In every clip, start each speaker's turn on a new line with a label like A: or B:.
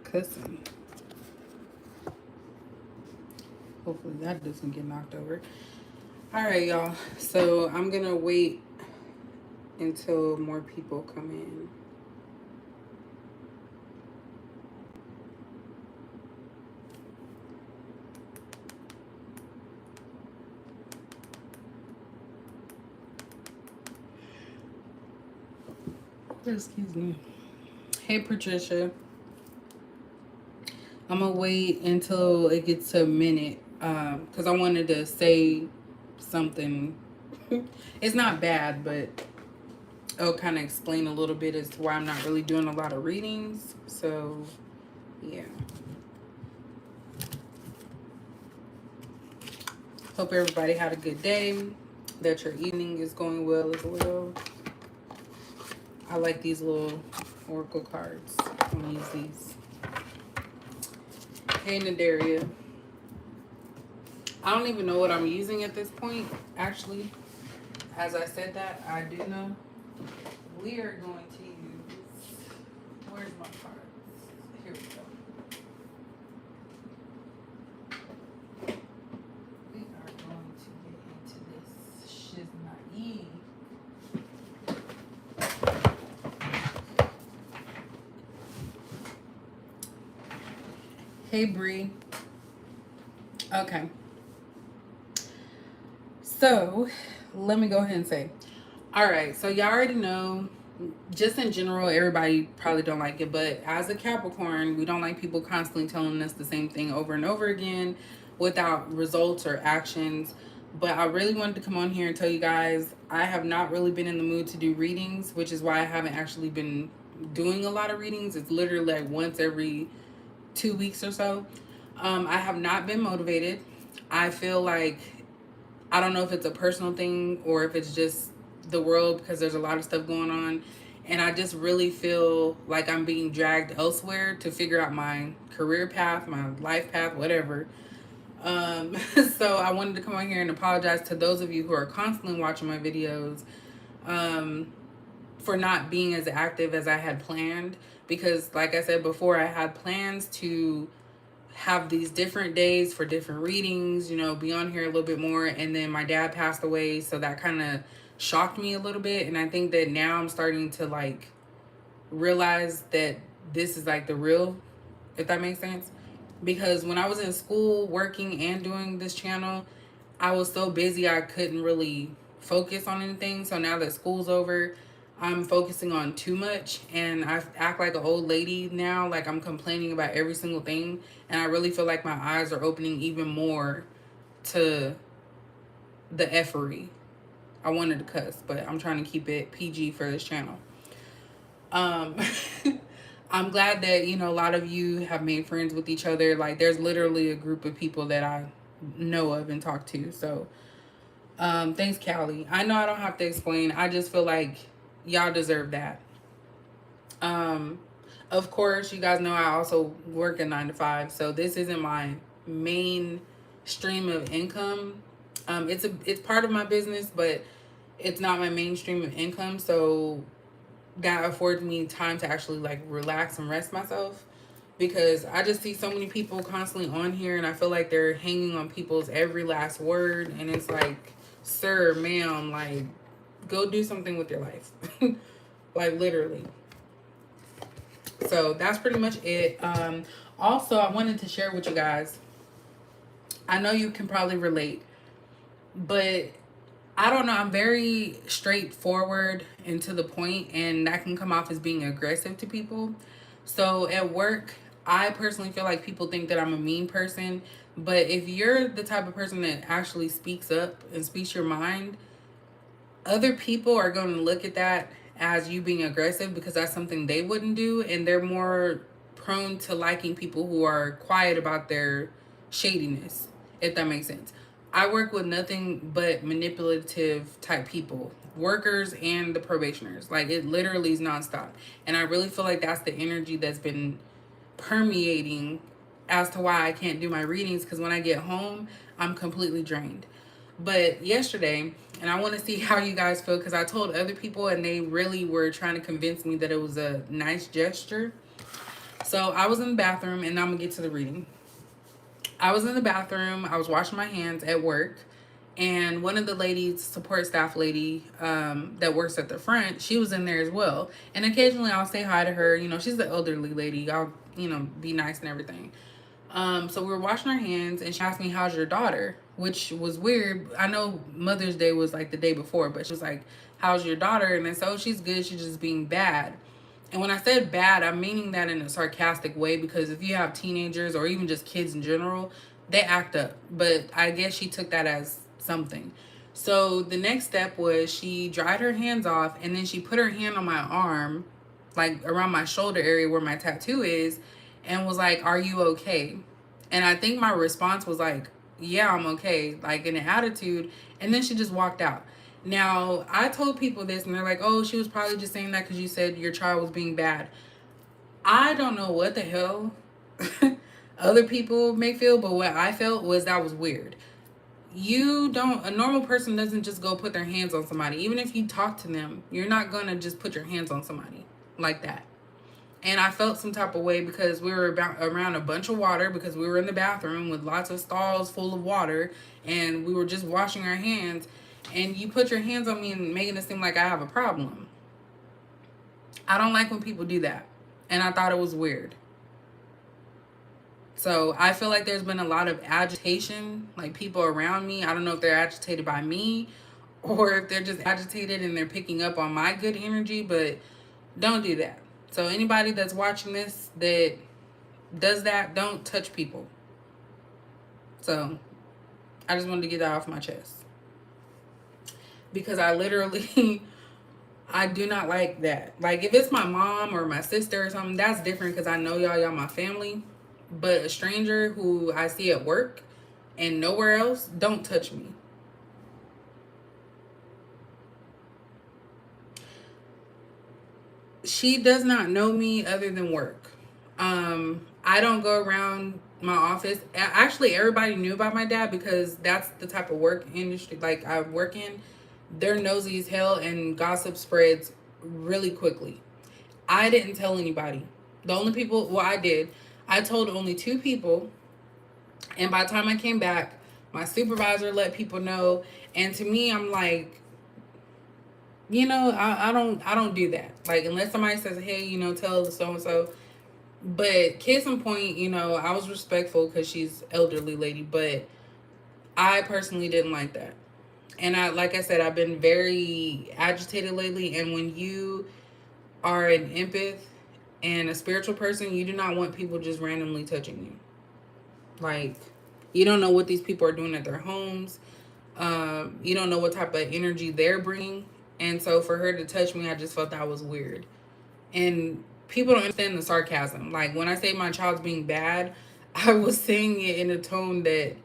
A: cussing. Hopefully that doesn't get knocked over. All right, y'all. So I'm going to wait until more people come in. Excuse me. Hey, Patricia. I'm going to wait until it gets to a minute because I wanted to say something. It's not bad, but it'll kind of explain a little bit as to why I'm not really doing a lot of readings. So, yeah. Hope everybody had a good day, that your evening is going well as well. I like these little oracle cards. I'm going to use these. Hey, Nadaria. I don't even know what I'm using at this point, actually. As I said that, I do know. We are going to use... Where's my cards? Here we go. We are going to get into this shiznai. Hey, Bree. Okay. So, let me go ahead and say. All right. So, y'all already know, just in general, everybody probably don't like it. But as a Capricorn, we don't like people constantly telling us the same thing over and over again without results or actions. But I really wanted to come on here and tell you guys, I have not really been in the mood to do readings, which is why I haven't actually been doing a lot of readings. It's literally like once every 2 weeks or so. I have not been motivated. I feel like, I don't know if it's a personal thing or if it's just the world, because there's a lot of stuff going on. And I just really feel like I'm being dragged elsewhere to figure out my career path, my life path, whatever. So I wanted to come on here and apologize to those of you who are constantly watching my videos for not being as active as I had planned. Because like I said before, I had plans to have these different days for different readings, you know, be on here a little bit more. And then my dad passed away, so that kind of shocked me a little bit. And I think that now I'm starting to like realize that this is like the real, if that makes sense. Because when I was in school working and doing this channel, I was so busy I couldn't really focus on anything. So now that school's over, I'm focusing on too much, and I act like an old lady now. Like I'm complaining about every single thing, and I really feel like my eyes are opening even more to the effery. I wanted to cuss, but I'm trying to keep it PG for this channel. I'm glad that, you know, a lot of you have made friends with each other. Like there's literally a group of people that I know of and talk to. So thanks, Callie. I know I don't have to explain. I just feel like y'all deserve that. Of course, you guys know I also work a 9 to 5, so this isn't my main stream of income. It's part of my business, but it's not my main stream of income. So that affords me time to actually like relax and rest myself, because I just see so many people constantly on here, and I feel like they're hanging on people's every last word, and it's like, sir, ma'am, like go do something with your life. Like literally. So that's pretty much it. Also, I wanted to share with you guys, I know you can probably relate, but I don't know, I'm very straightforward and to the point, and that can come off as being aggressive to people. So at work, I personally feel like people think that I'm a mean person, but if you're the type of person that actually speaks up and speaks your mind, other people are going to look at that as you being aggressive, because that's something they wouldn't do, and they're more prone to liking people who are quiet about their shadiness, if that makes sense. I work with nothing but manipulative type people, workers and the probationers. Like it literally is nonstop. And I really feel like that's the energy that's been permeating as to why I can't do my readings, because when I get home, I'm completely drained. But yesterday, and I want to see how you guys feel, because I told other people and they really were trying to convince me that it was a nice gesture. So So I was in the bathroom, and I'm gonna get to the reading. I was in the bathroom. I was washing my hands at work, and one of the ladies, support staff lady, that works at the front, she was in there as well. And occasionally, I'll say hi to her. You know, she's the elderly lady. I'll, you know, be nice and everything. So we were washing our hands, and she asked me, "How's your daughter?" Which was weird. I know Mother's Day was like the day before, but she was like, "How's your daughter?" And I said, "Oh, she's good. She's just being bad." And when I said bad, I'm meaning that in a sarcastic way, because if you have teenagers or even just kids in general, they act up. But I guess she took that as something. So the next step was she dried her hands off, and then she put her hand on my arm, like around my shoulder area where my tattoo is, and was like, "Are you okay?" And I think my response was like, "Yeah, I'm okay," like in an attitude. And then she just walked out. Now, I told people this, and they're like, "Oh, she was probably just saying that because you said your child was being bad." I don't know what the hell other people may feel, but what I felt was that was weird. A normal person doesn't just go put their hands on somebody. Even if you talk to them, you're not going to just put your hands on somebody like that. And I felt some type of way because we were around a bunch of water, because we were in the bathroom with lots of stalls full of water, and we were just washing our hands. And you put your hands on me and making it seem like I have a problem. I don't like when people do that. And I thought it was weird. So I feel like there's been a lot of agitation, like people around me. I don't know if they're agitated by me or if they're just agitated and they're picking up on my good energy, but don't do that. So anybody that's watching this that does that, don't touch people. So I just wanted to get that off my chest. Because I literally, I do not like that. Like if it's my mom or my sister or something, that's different because I know y'all my family. But a stranger who I see at work and nowhere else, don't touch me. She does not know me other than work. I don't go around my office. Actually, everybody knew about my dad because that's the type of work industry like I work in. They're nosy as hell, and gossip spreads really quickly. I didn't tell anybody. The only people, well, I did. I told only two people, and by the time I came back, my supervisor let people know. And to me, I'm like, I don't do that. Like unless somebody says, "Hey, tell so and so." But case in point, I was respectful because she's elderly lady, but I personally didn't like that. And like I said, I've been very agitated lately. And when you are an empath and a spiritual person, you do not want people just randomly touching you. Like, you don't know what these people are doing at their homes. You don't know what type of energy they're bringing. And so for her to touch me, I just felt that was weird. And people don't understand the sarcasm. Like when I say my child's being bad, I was saying it in a tone that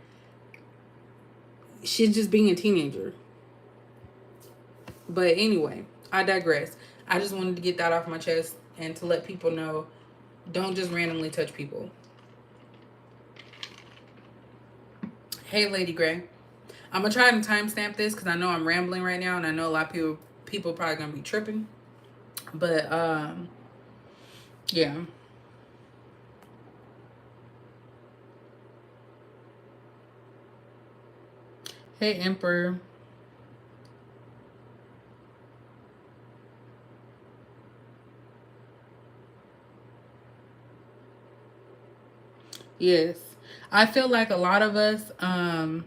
A: she's just being a teenager. But anyway, I digress. I just wanted to get that off my chest and to let people know, don't just randomly touch people. Hey, Lady Gray. I'm going to try to timestamp this because I know I'm rambling right now, and I know a lot of people probably going to be tripping. But, yeah. Hey, Emperor. Yes. I feel like a lot of us are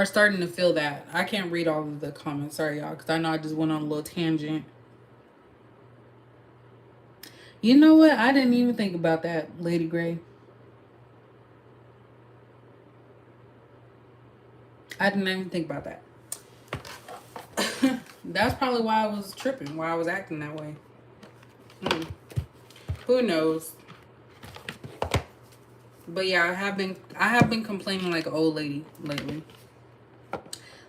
A: starting to feel that. I can't read all of the comments. Sorry, y'all, because I know I just went on a little tangent. You know what? I didn't even think about that, Lady Gray. I didn't even think about that. That's probably why I was tripping, why I was acting that way. Who knows? But yeah, I have been complaining like an old lady lately.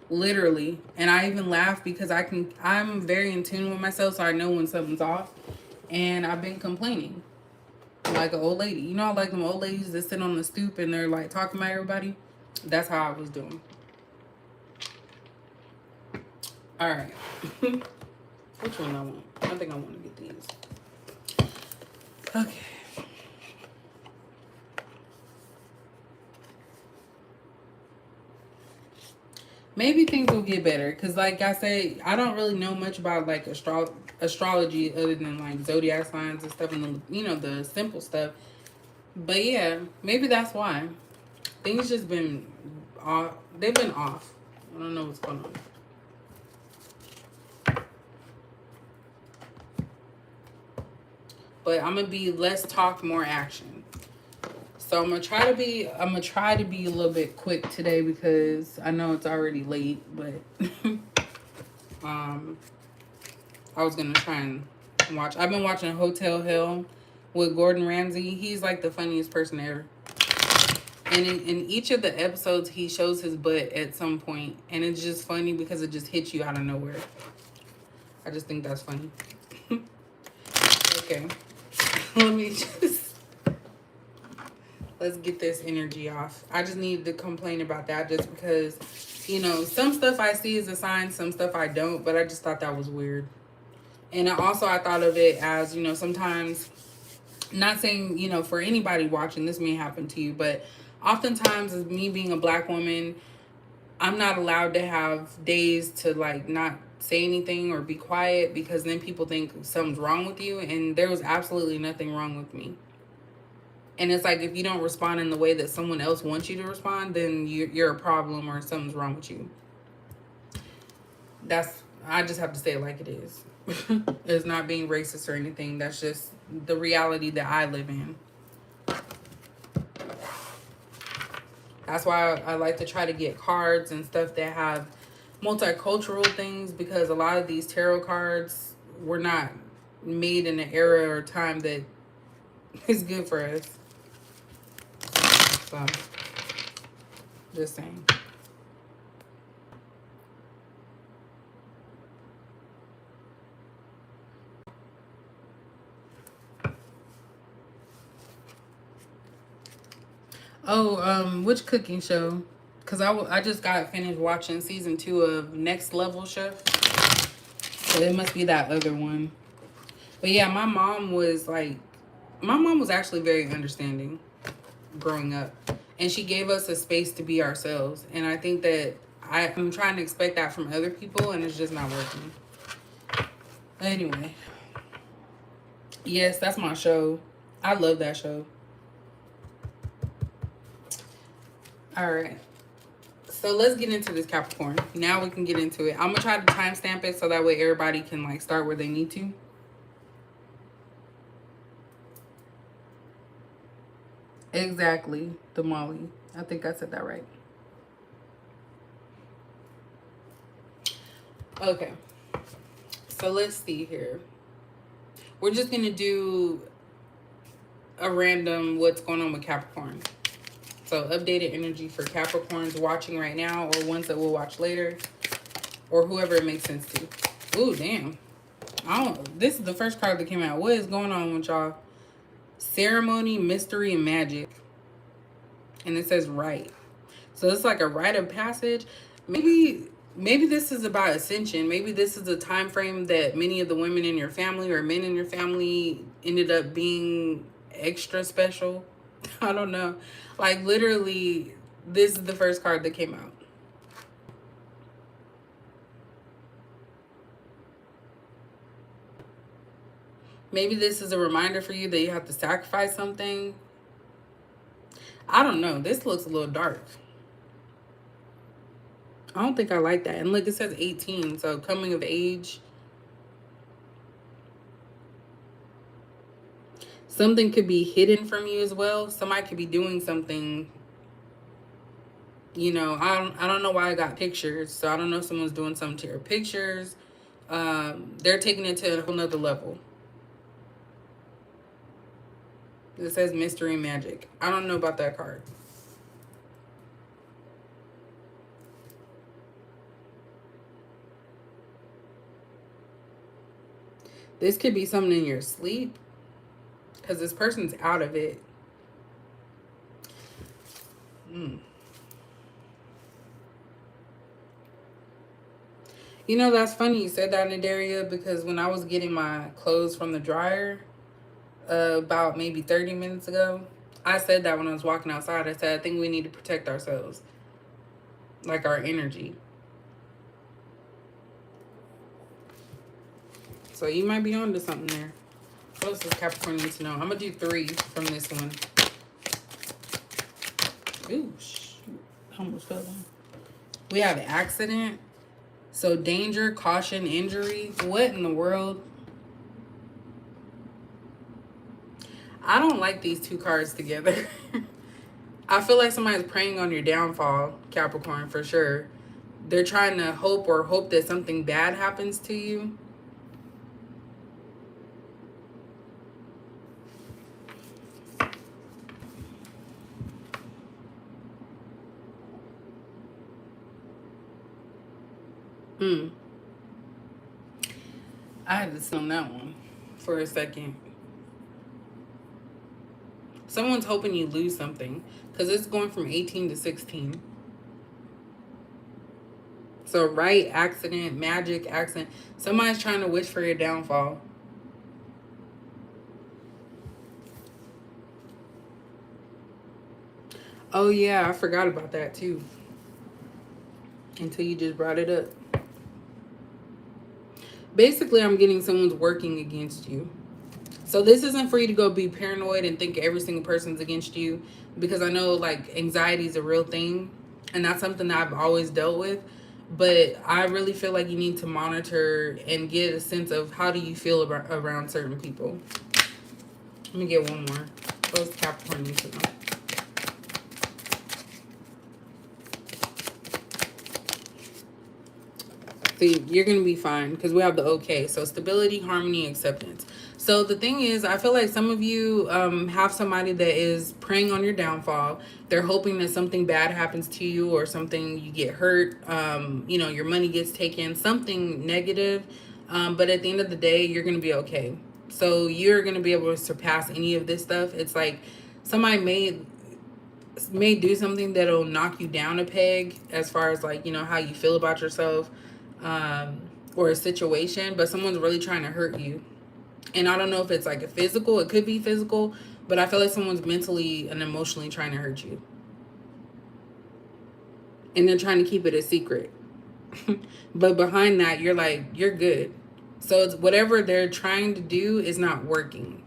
A: Literally. And I even laugh because I'm very in tune with myself, so I know when something's off. And I've been complaining like an old lady. Like them old ladies that sit on the stoop and they're like talking about everybody. That's how I was doing. All right. Which one I want? I think I want to get these. Okay. Maybe things will get better because, like I say, I don't really know much about like astrology other than like zodiac signs and stuff, and the simple stuff. But yeah, maybe that's why things just been off. They've been off. I don't know what's going on. But I'm gonna be less talk, more action. So I'm gonna try to be a little bit quick today because I know it's already late, but um I was gonna try and watch. I've been watching Hotel Hell with Gordon Ramsay. He's like the funniest person ever. And in each of the episodes, he shows his butt at some point, and it's just funny because it just hits you out of nowhere. I just think that's funny. Okay, let me just let's get this energy off. I just need to complain about that just because, some stuff I see is a sign, some stuff I don't, but I just thought that was weird. And I thought of it as, sometimes, not saying, for anybody watching, this may happen to you, but oftentimes, as me being a black woman, I'm not allowed to have days to like not say anything or be quiet because then people think something's wrong with you, and there was absolutely nothing wrong with me. And it's like if you don't respond in the way that someone else wants you to respond, then you're a problem or something's wrong with you. I just have to say it like it is. It's not being racist or anything. That's just the reality that I live in. That's why I like to try to get cards and stuff that have multicultural things, because a lot of these tarot cards were not made in an era or time that is good for us. So, just saying. Oh, which cooking show? Because I just got finished watching season 2 of Next Level Chef. So it must be that other one. But yeah, my mom was actually very understanding growing up. And she gave us a space to be ourselves. And I think that I'm trying to expect that from other people, and it's just not working. Anyway. Yes, that's my show. I love that show. All right. So let's get into this Capricorn. Now we can get into it. I'm going to try to timestamp it so that way everybody can like start where they need to. Exactly. The Molly. I think I said that right. Okay. So let's see here. We're just going to do a random what's going on with Capricorn. So updated energy for Capricorns watching right now, or ones that we'll watch later, or whoever it makes sense to. Ooh, damn. This is the first card that came out. What is going on with y'all? Ceremony, mystery, and magic. And it says right. So it's like a rite of passage. Maybe this is about ascension. Maybe this is a time frame that many of the women in your family or men in your family ended up being extra special. I don't know. Like literally, this is the first card that came out. Maybe this is a reminder for you that you have to sacrifice something. I don't know. This looks a little dark. I don't think I like that. And look, it says 18. So coming of age. Something could be hidden from you as well. Somebody could be doing something. I don't know why I got pictures. So I don't know if someone's doing something to your pictures. They're taking it to a whole nother level. It says mystery and magic. I don't know about that card. This could be something in your sleep, because this person's out of it. That's funny you said that, Nadaria, because when I was getting my clothes from the dryer, about maybe 30 minutes ago. I said that when I was walking outside. I said, I think we need to protect ourselves, like our energy. So you might be on to something there. What else does Capricorn need to know? I'm going to do 3 from this one. Ooh, shoot. I almost fell down. We have accident. So danger, caution, injury. What in the world? I don't like these 2 cards together. I feel like somebody's preying on your downfall, Capricorn, for sure. They're trying to hope that something bad happens to you. I had to sit on that one for a second. Someone's hoping you lose something because it's going from 18 to 16. So right, accident, magic, accident. Somebody's trying to wish for your downfall. Oh yeah, I forgot about that too. Until you just brought it up. Basically, I'm getting someone's working against you. So this isn't for you to go be paranoid and think every single person's against you, because I know like anxiety is a real thing and that's something that I've always dealt with. But I really feel like you need to monitor and get a sense of how do you feel around certain people. Let me get one more. Those Capricorn need to know. See, you're going to be fine because we have the okay. So stability, harmony, acceptance. So the thing is, I feel like some of you have somebody that is preying on your downfall. They're hoping that something bad happens to you or something, you get hurt, you know, your money gets taken, something negative. But at the end of the day, you're going to be okay. So you're going to be able to surpass any of this stuff. It's like somebody may do something that'll knock you down a peg as far as like, you know, how you feel about yourself, or a situation, but someone's really trying to hurt you. And I don't know if it's like a physical, it could be physical, but I feel like someone's mentally and emotionally trying to hurt you. And they're trying to keep it a secret. But behind that, you're like, you're good. So it's whatever they're trying to do is not working.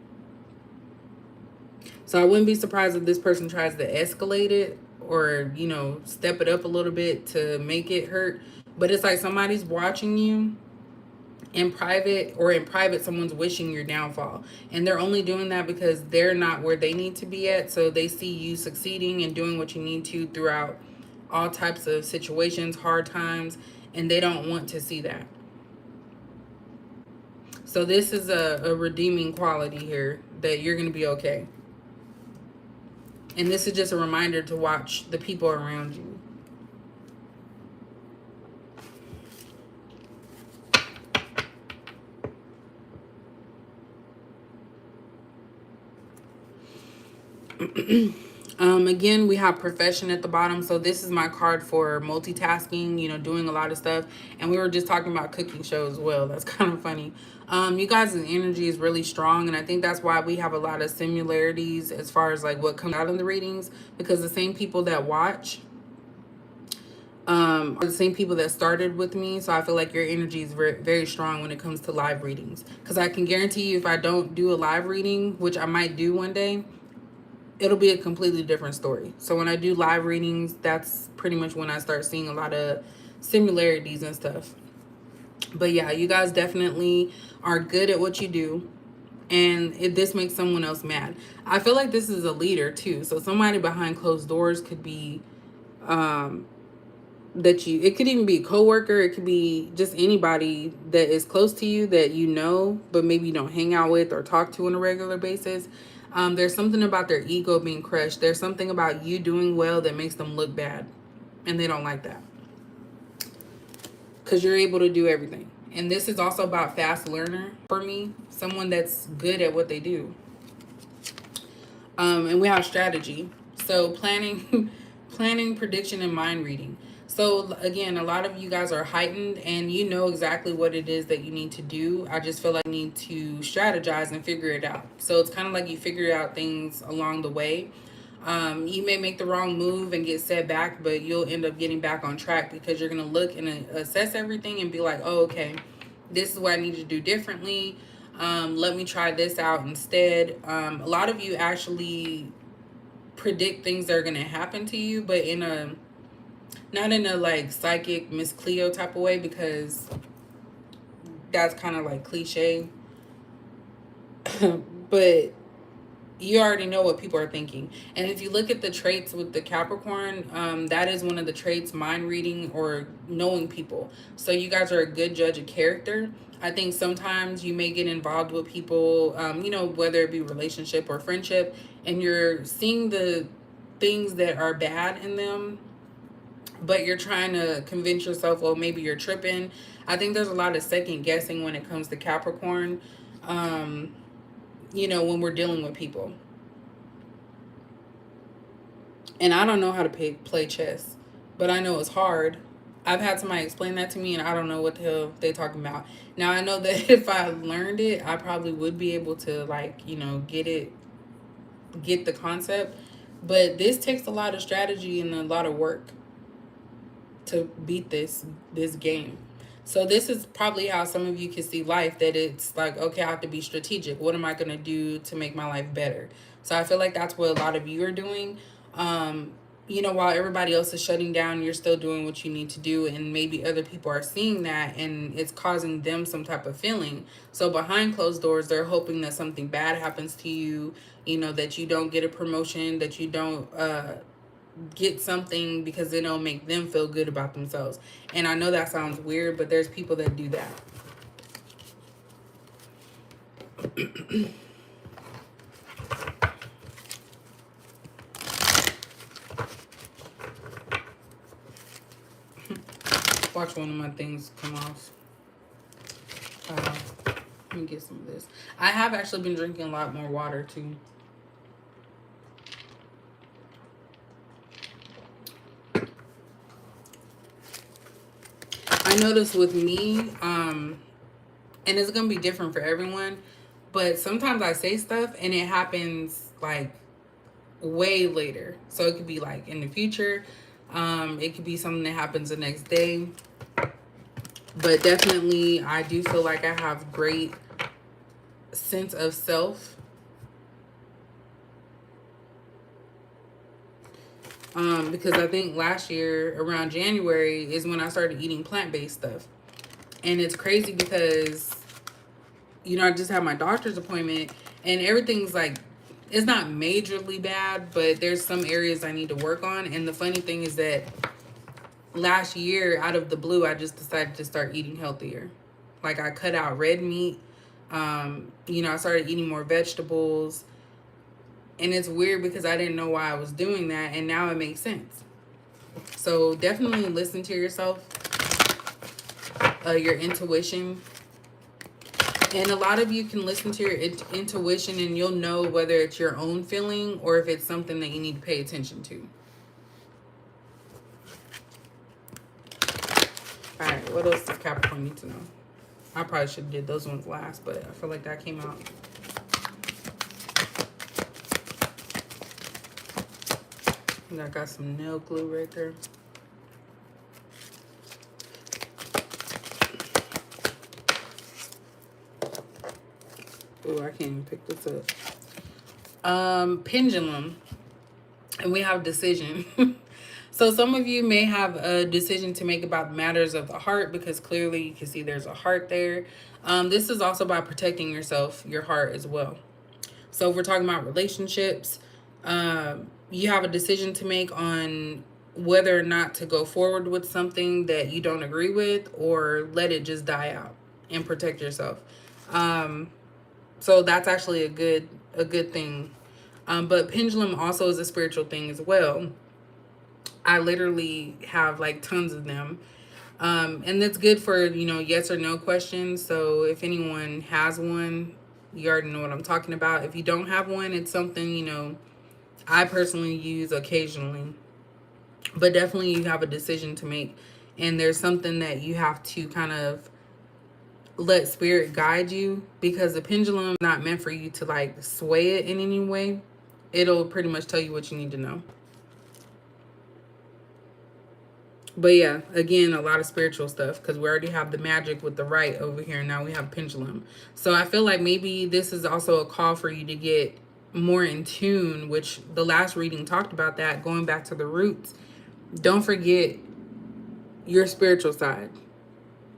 A: So I wouldn't be surprised if this person tries to escalate it or, you know, step it up a little bit to make it hurt. But it's like somebody's watching you in private, or in private someone's wishing your downfall, and they're only doing that because they're not where they need to be at. So they see you succeeding and doing what you need to throughout all types of situations, hard times, and they don't want to see that. So this is a redeeming quality here, that you're going to be okay. And this is just a reminder to watch the people around you. Again, we have profession at the bottom. So this is my card for multitasking, you know, doing a lot of stuff. And we were just talking about cooking show as well. That's kind of funny. You guys' energy is really strong. And I think that's why we have a lot of similarities as far as like what comes out in the readings. Because the same people that watch are the same people that started with me. So I feel like your energy is very, very strong when it comes to live readings. Because I can guarantee you, if I don't do a live reading, which I might do one day, it'll be a completely different story. So when I do live readings, that's pretty much when I start seeing a lot of similarities and stuff. But yeah, you guys definitely are good at what you do. And this makes someone else mad. I feel like this is a leader too. So somebody behind closed doors could be, it could even be a coworker. It could be just anybody that is close to you that you know, but maybe you don't hang out with or talk to on a regular basis. There's something about their ego being crushed. There's something about you doing well that makes them look bad. And they don't like that. Because you're able to do everything. And this is also about fast learner for me. Someone that's good at what they do. And we have strategy. So planning, prediction, and mind reading. So again, a lot of you guys are heightened and you know exactly what it is that you need to do. I just feel like you need to strategize and figure it out. So it's kind of like you figure out things along the way. You may make the wrong move and get set back, but you'll end up getting back on track because you're going to look and assess everything and be like, oh, okay, this is what I need to do differently. Let me try this out instead. A lot of you actually predict things that are going to happen to you, but in a not in a like psychic Miss Cleo type of way, because that's kind of like cliche. But you already know what people are thinking. And if you look at the traits with the Capricorn, that is one of the traits, mind reading or knowing people. So you guys are a good judge of character. I think sometimes you may get involved with people, whether it be relationship or friendship, and you're seeing the things that are bad in them, but you're trying to convince yourself, well, maybe you're tripping. I think there's a lot of second guessing when it comes to Capricorn, um, when we're dealing with people. And I don't know how to play chess, but I know it's hard. I've had somebody explain that to me, and I don't know what the hell they talking about. Now, I know that if I learned it, I probably would be able to, like, get the concept. But this takes a lot of strategy and a lot of work to beat this game. So this is probably how some of you can see life, that it's like, okay, I have to be strategic. What am I going to do to make my life better? So I feel like that's what a lot of you are doing. While everybody else is shutting down, you're still doing what you need to do, and maybe other people are seeing that and it's causing them some type of feeling. So behind closed doors, they're hoping that something bad happens to you, that you don't get a promotion, that you don't get something, because then it'll make them feel good about themselves. And I know that sounds weird, but there's people that do that. Watch one of my things come off. Let me get some of this. I have actually been drinking a lot more water too. I noticed with me, and it's gonna be different for everyone, but sometimes I say stuff and it happens like way later. So it could be like in the future. It could be something that happens the next day. But definitely, I do feel like I have great sense of self. Because I think last year around January is when I started eating plant-based stuff. And it's crazy because, I just had my doctor's appointment and everything's like, it's not majorly bad, but there's some areas I need to work on. And the funny thing is that last year, out of the blue, I just decided to start eating healthier. Like, I cut out red meat. I started eating more vegetables. And it's weird because I didn't know why I was doing that, and now it makes sense. So definitely listen to yourself, your intuition. And a lot of you can listen to your intuition and you'll know whether it's your own feeling or if it's something that you need to pay attention to. All right, what else does Capricorn need to know? I probably should have did those ones last, but I feel like that came out. And I got some nail glue right there. Oh, I can't even pick this up. Pendulum. And we have decision. So some of you may have a decision to make about matters of the heart, because clearly you can see there's a heart there. This is also about protecting yourself, your heart as well. So if we're talking about relationships, you have a decision to make on whether or not to go forward with something that you don't agree with, or let it just die out and protect yourself. So that's actually a good thing. But pendulum also is a spiritual thing as well. I literally have like tons of them. And that's good for, yes or no questions. So if anyone has one, you already know what I'm talking about. If you don't have one, it's something, I personally use occasionally. But definitely you have a decision to make, and there's something that you have to kind of let spirit guide you, because the pendulum is not meant for you to like sway it in any way. It'll pretty much tell you what you need to know. But yeah, again, a lot of spiritual stuff, because we already have the magic with the right over here. Now we have pendulum. So I feel like maybe this is also a call for you to get more in tune, which the last reading talked about that, going back to the roots. Don't forget your spiritual side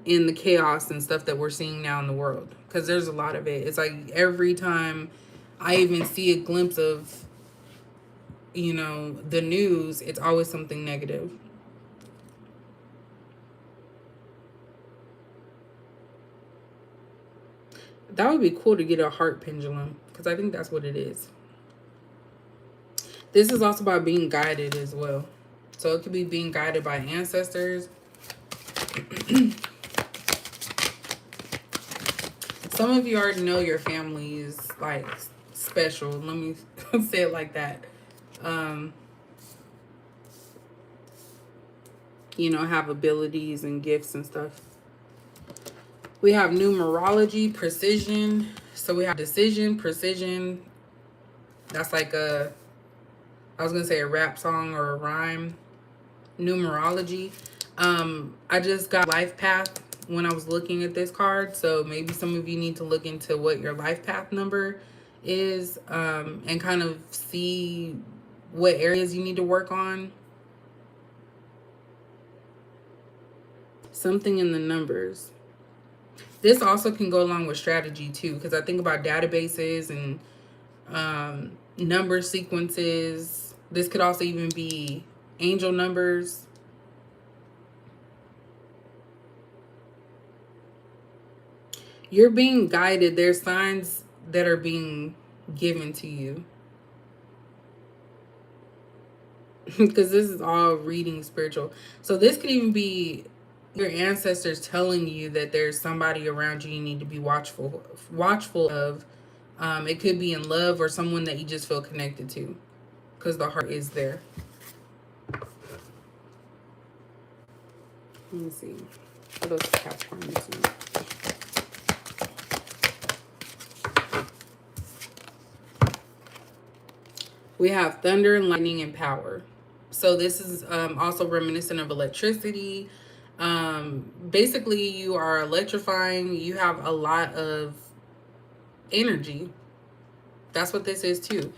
A: in the chaos and stuff that we're seeing now in the world, because there's a lot of it. It's like every time I even see a glimpse of, the news, it's always something negative. That would be cool to get a heart pendulum, because I think that's what it is. This is also about being guided as well. So it could be being guided by ancestors. Some of you already know your family is like special. Let me say it like that. Um, have abilities and gifts and stuff. We have numerology, precision. So we have decision, precision. That's like I was going to say a rap song or a rhyme. Numerology. I just got life path when I was looking at this card. So maybe some of you need to look into what your life path number is, and kind of see what areas you need to work on. Something in the numbers. This also can go along with strategy too, because I think about databases and number sequences. This could also even be angel numbers. You're being guided. There's signs that are being given to you. Because this is all reading spiritual. So this could even be your ancestors telling you that there's somebody around you need to be watchful of. It could be in love or someone that you just feel connected to, because the heart is there. Let me see. What else is Capricorn missing? We have thunder and lightning and power. So this is also reminiscent of electricity. Basically, you are electrifying. You have a lot of energy. That's what this is too.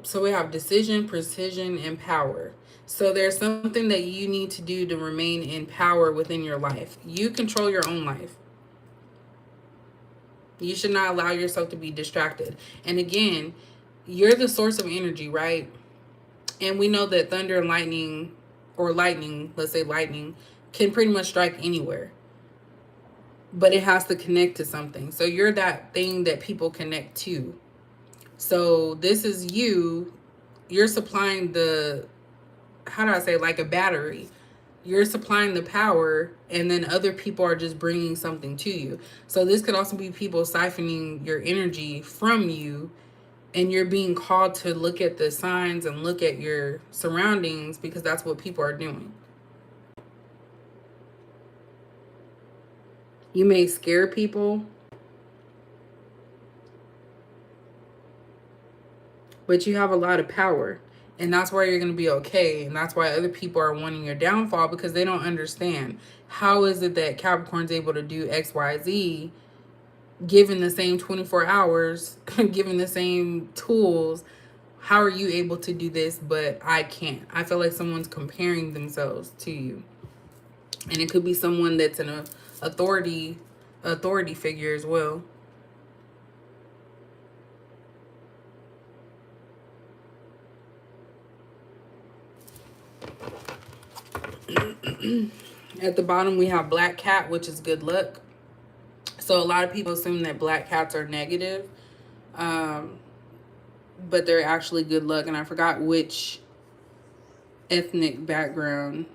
A: So we have decision, precision, and power. So there's something that you need to do to remain in power within your life. You control your own life. You should not allow yourself to be distracted. And again, you're the source of energy, right? And we know that thunder and lightning, or lightning, let's say lightning, can pretty much strike anywhere. But it has to connect to something. So you're that thing that people connect to. So this is you. You're supplying the, how do I say, like a battery. You're supplying the power, and then other people are just bringing something to you. So this could also be people siphoning your energy from you, and you're being called to look at the signs and look at your surroundings, because that's what people are doing. You may scare people, but you have a lot of power. And that's why you're going to be okay. And that's why other people are wanting your downfall, because they don't understand. How is it that Capricorn's able to do X, Y, Z, given the same 24 hours, given the same tools? How are you able to do this, but I can't? I feel like someone's comparing themselves to you. And it could be someone that's an authority figure as well. At the bottom, we have black cat, which is good luck. So a lot of people assume that black cats are negative, but they're actually good luck. And I forgot which ethnic background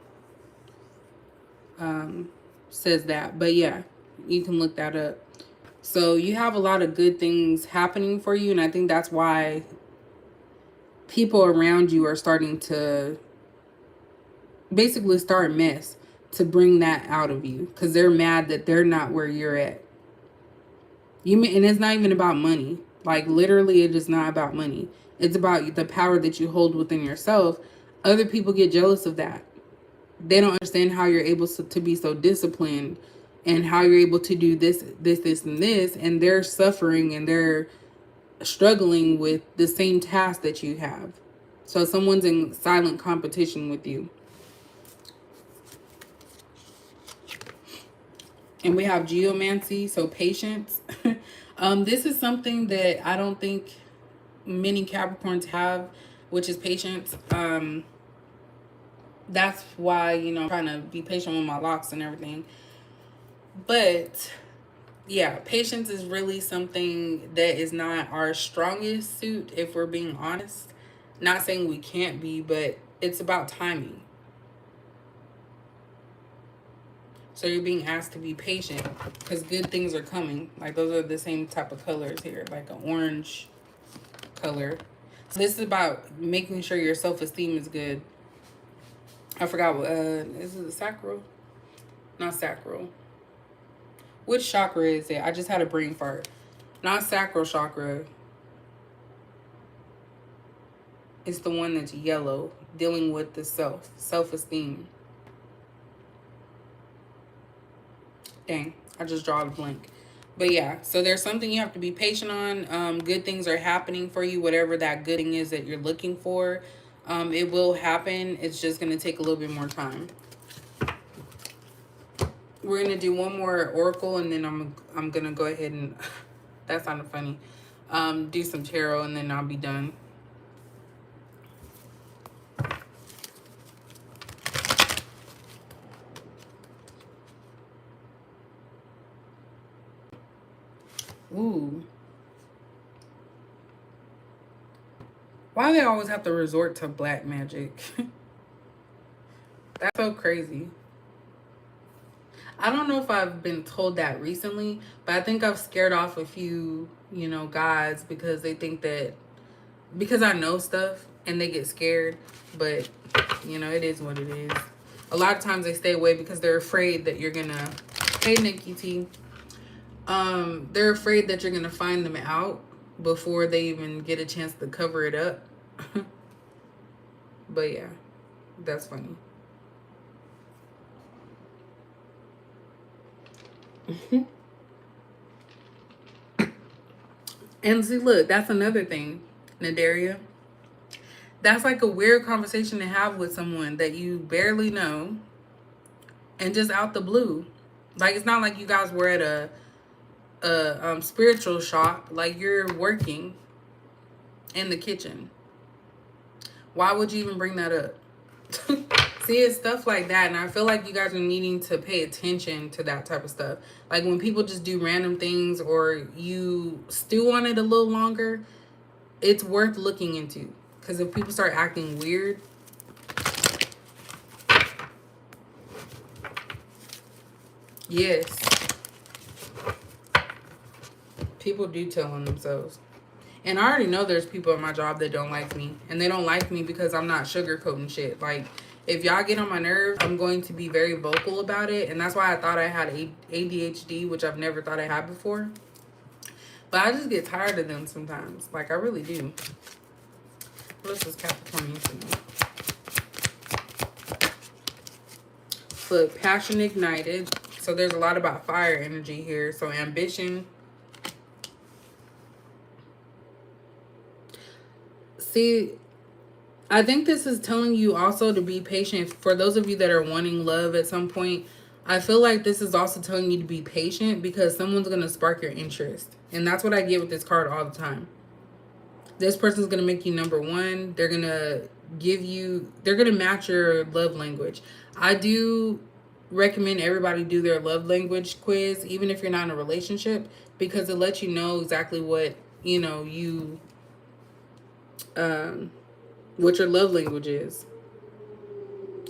A: says that. But yeah, you can look that up. So you have a lot of good things happening for you. And I think that's why people around you are starting to basically start mess to bring that out of you because they're mad that they're not where you're at. And it's not even about money. Like literally, it is not about money. It's about the power that you hold within yourself. Other people get jealous of that. They don't understand how you're able to be so disciplined and how you're able to do this, and this, and they're suffering and they're struggling with the same task that you have. So someone's in silent competition with you. And we have geomancy, so patience. This is something that I don't think many Capricorns have, which is patience. That's why, I'm trying to be patient with my locks and everything. But yeah, patience is really something that is not our strongest suit, if we're being honest. Not saying we can't be, but it's about timing. So you're being asked to be patient because good things are coming. Like those are the same type of colors here, like an orange color. So this is about making sure your self-esteem is good. I forgot what, is it sacral? Not sacral. Which chakra is it? I just had a brain fart. Not sacral chakra. It's the one that's yellow, dealing with the self-esteem. Dang, I just draw a blank. But yeah, so there's something you have to be patient on. Good things are happening for you, whatever that good thing is that you're looking for. It will happen. It's just going to take a little bit more time. We're going to do one more oracle, and then I'm going to go ahead and, that sounded funny, do some tarot, and then I'll be done. Ooh. Why do they always have to resort to black magic? That's so crazy. I don't know if I've been told that recently, but I think I've scared off a few, guys because they think that because I know stuff and they get scared, but it is what it is. A lot of times they stay away because they're afraid that you're gonna, hey Nikki T, they're afraid that you're gonna find them out before they even get a chance to cover it up. But yeah, that's funny. And see, look, that's another thing, Nadaria. That's like a weird conversation to have with someone that you barely know and just out the blue. Like, it's not like you guys were at a spiritual shop. Like, you're working in the kitchen. Why would you even bring that up? See, it's stuff like that, and I feel like you guys are needing to pay attention to that type of stuff. Like when people just do random things or you stew on it a little longer, it's worth looking into. Because if people start acting weird, yes, people do tell on themselves. And I already know there's people at my job that don't like me, and they don't like me because I'm not sugarcoating shit. Like, if y'all get on my nerves, I'm going to be very vocal about it. And that's why I thought I had ADHD, which I've never thought I had before. But I just get tired of them sometimes. Like, I really do. What else is Capricorn to me? Look, passion ignited. So there's a lot about fire energy here. So ambition. See, I think this is telling you also to be patient. For those of you that are wanting love at some point, I feel like this is also telling you to be patient because someone's going to spark your interest. And that's what I get with this card all the time. This person's going to make you number one. They're going to they're going to match your love language. I do recommend everybody do their love language quiz, even if you're not in a relationship, because it lets you know exactly what, what your love language is.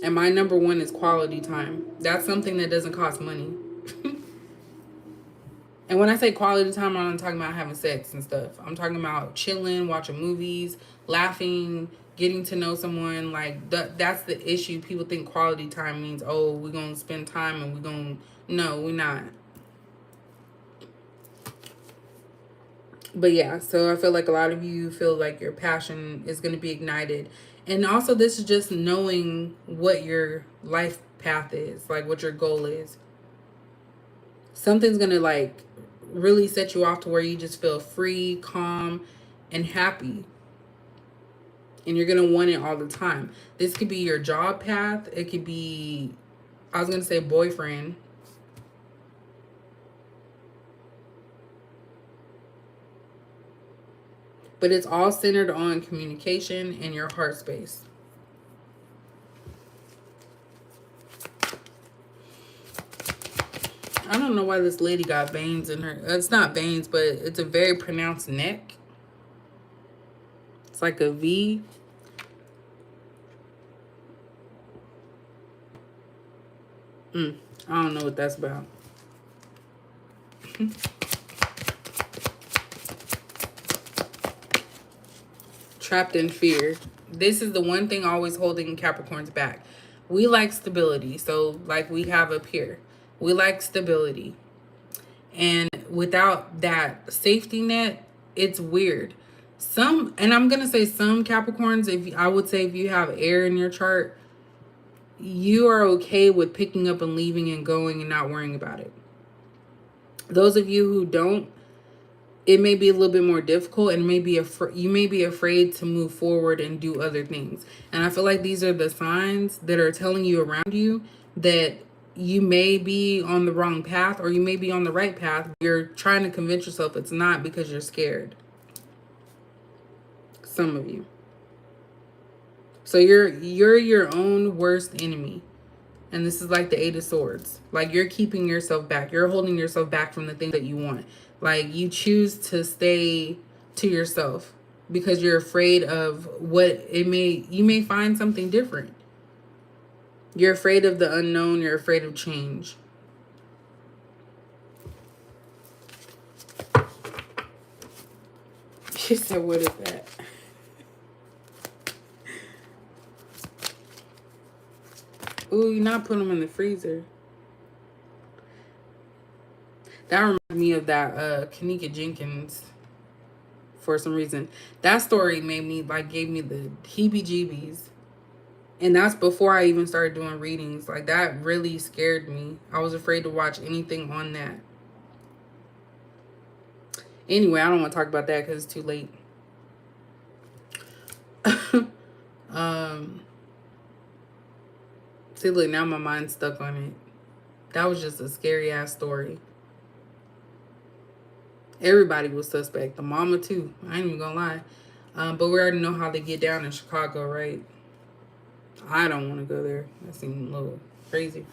A: And my number one is quality time. That's something that doesn't cost money. And when I say quality time, I'm not talking about having sex and stuff. I'm talking about chilling, watching movies, laughing, getting to know someone. Like that's the issue. People think quality time means, oh, we're gonna spend time and we're gonna, no, we're not. But yeah, so I feel like a lot of you feel like your passion is going to be ignited. And also, this is just knowing what your life path is, like what your goal is. Something's going to like really set you off to where you just feel free, calm, and happy. And you're going to want it all the time. This could be your job path. It could be, I was going to say boyfriend. But it's all centered on communication and your heart space. I don't know why this lady got veins in her. It's not veins, but it's a very pronounced neck. It's like a V. I don't know what that's about. Trapped in fear. This is the one thing always holding Capricorns back. We like stability. So, like we have up here, we like stability. And without that safety net, it's weird. And I'm going to say some Capricorns, I would say if you have air in your chart, you are okay with picking up and leaving and going and not worrying about it. Those of you who don't, it may be a little bit more difficult, and you may be afraid to move forward and do other things. And I feel like these are the signs that are telling you around you that you may be on the wrong path or you may be on the right path. You're trying to convince yourself it's not because you're scared. Some of you. So you're your own worst enemy. And this is like the Eight of Swords. Like you're keeping yourself back. You're holding yourself back from the things that you want. Like you choose to stay to yourself because you're afraid of you may find something different. You're afraid of the unknown. You're afraid of change. She said, what is that? Ooh, you're not putting them in the freezer. That reminds me of that Kanika Jenkins for some reason. That story gave me the heebie-jeebies. And that's before I even started doing readings. Like that really scared me. I was afraid to watch anything on that. Anyway, I don't want to talk about that because it's too late. See, look, now my mind's stuck on it. That was just a scary ass story. Everybody was suspect. The mama too. I ain't even gonna lie. But we already know how they get down in Chicago, right? I don't want to go there. That seems a little crazy.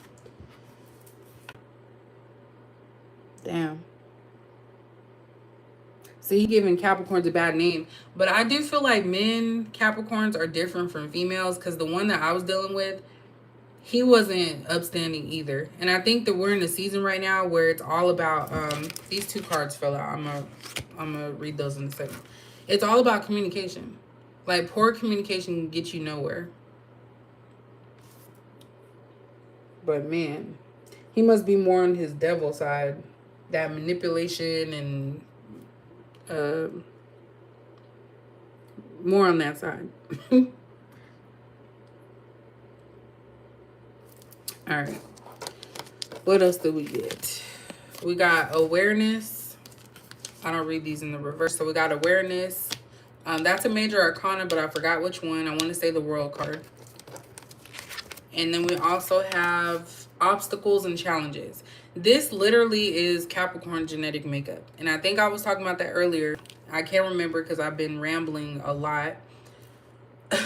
A: Damn. See, he giving Capricorns a bad name. But I do feel like men Capricorns are different from females because the one that I was dealing with, he wasn't upstanding either. And I think that we're in a season right now where it's all about these two cards fell out. I'm gonna read those in a second. It's all about communication. Like poor communication can get you nowhere. But man, he must be more on his devil side. That manipulation and more on that side. All right. What else do we get? We got awareness. I don't read these in the reverse. So we got awareness. That's a major arcana, but I forgot which one. I want to say the World card. And then we also have obstacles and challenges. This literally is Capricorn genetic makeup. And I think I was talking about that earlier. I can't remember because I've been rambling a lot.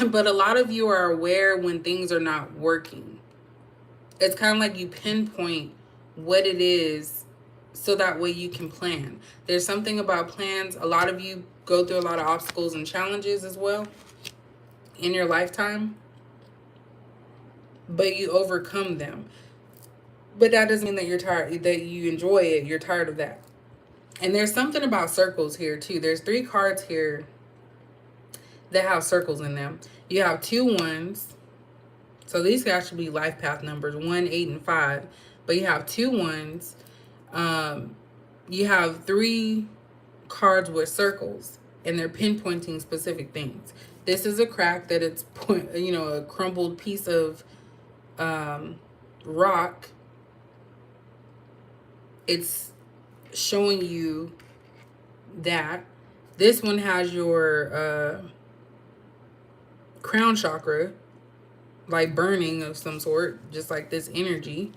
A: But a lot of you are aware when things are not working. It's kind of like you pinpoint what it is so that way you can plan. There's something about plans. A lot of you go through a lot of obstacles and challenges as well in your lifetime. But you overcome them. But that doesn't mean that you're tired, that you enjoy it. You're tired of that. And there's something about circles here too. There's 3 cards here that have circles in them. You have 2 ones. So these could actually be life path numbers, 1, 8, and 5. But you have 2 ones. You have 3 cards with circles, and they're pinpointing specific things. This is a crack that it's a crumbled piece of rock. It's showing you that. This one has your crown chakra, like burning of some sort, just like this energy.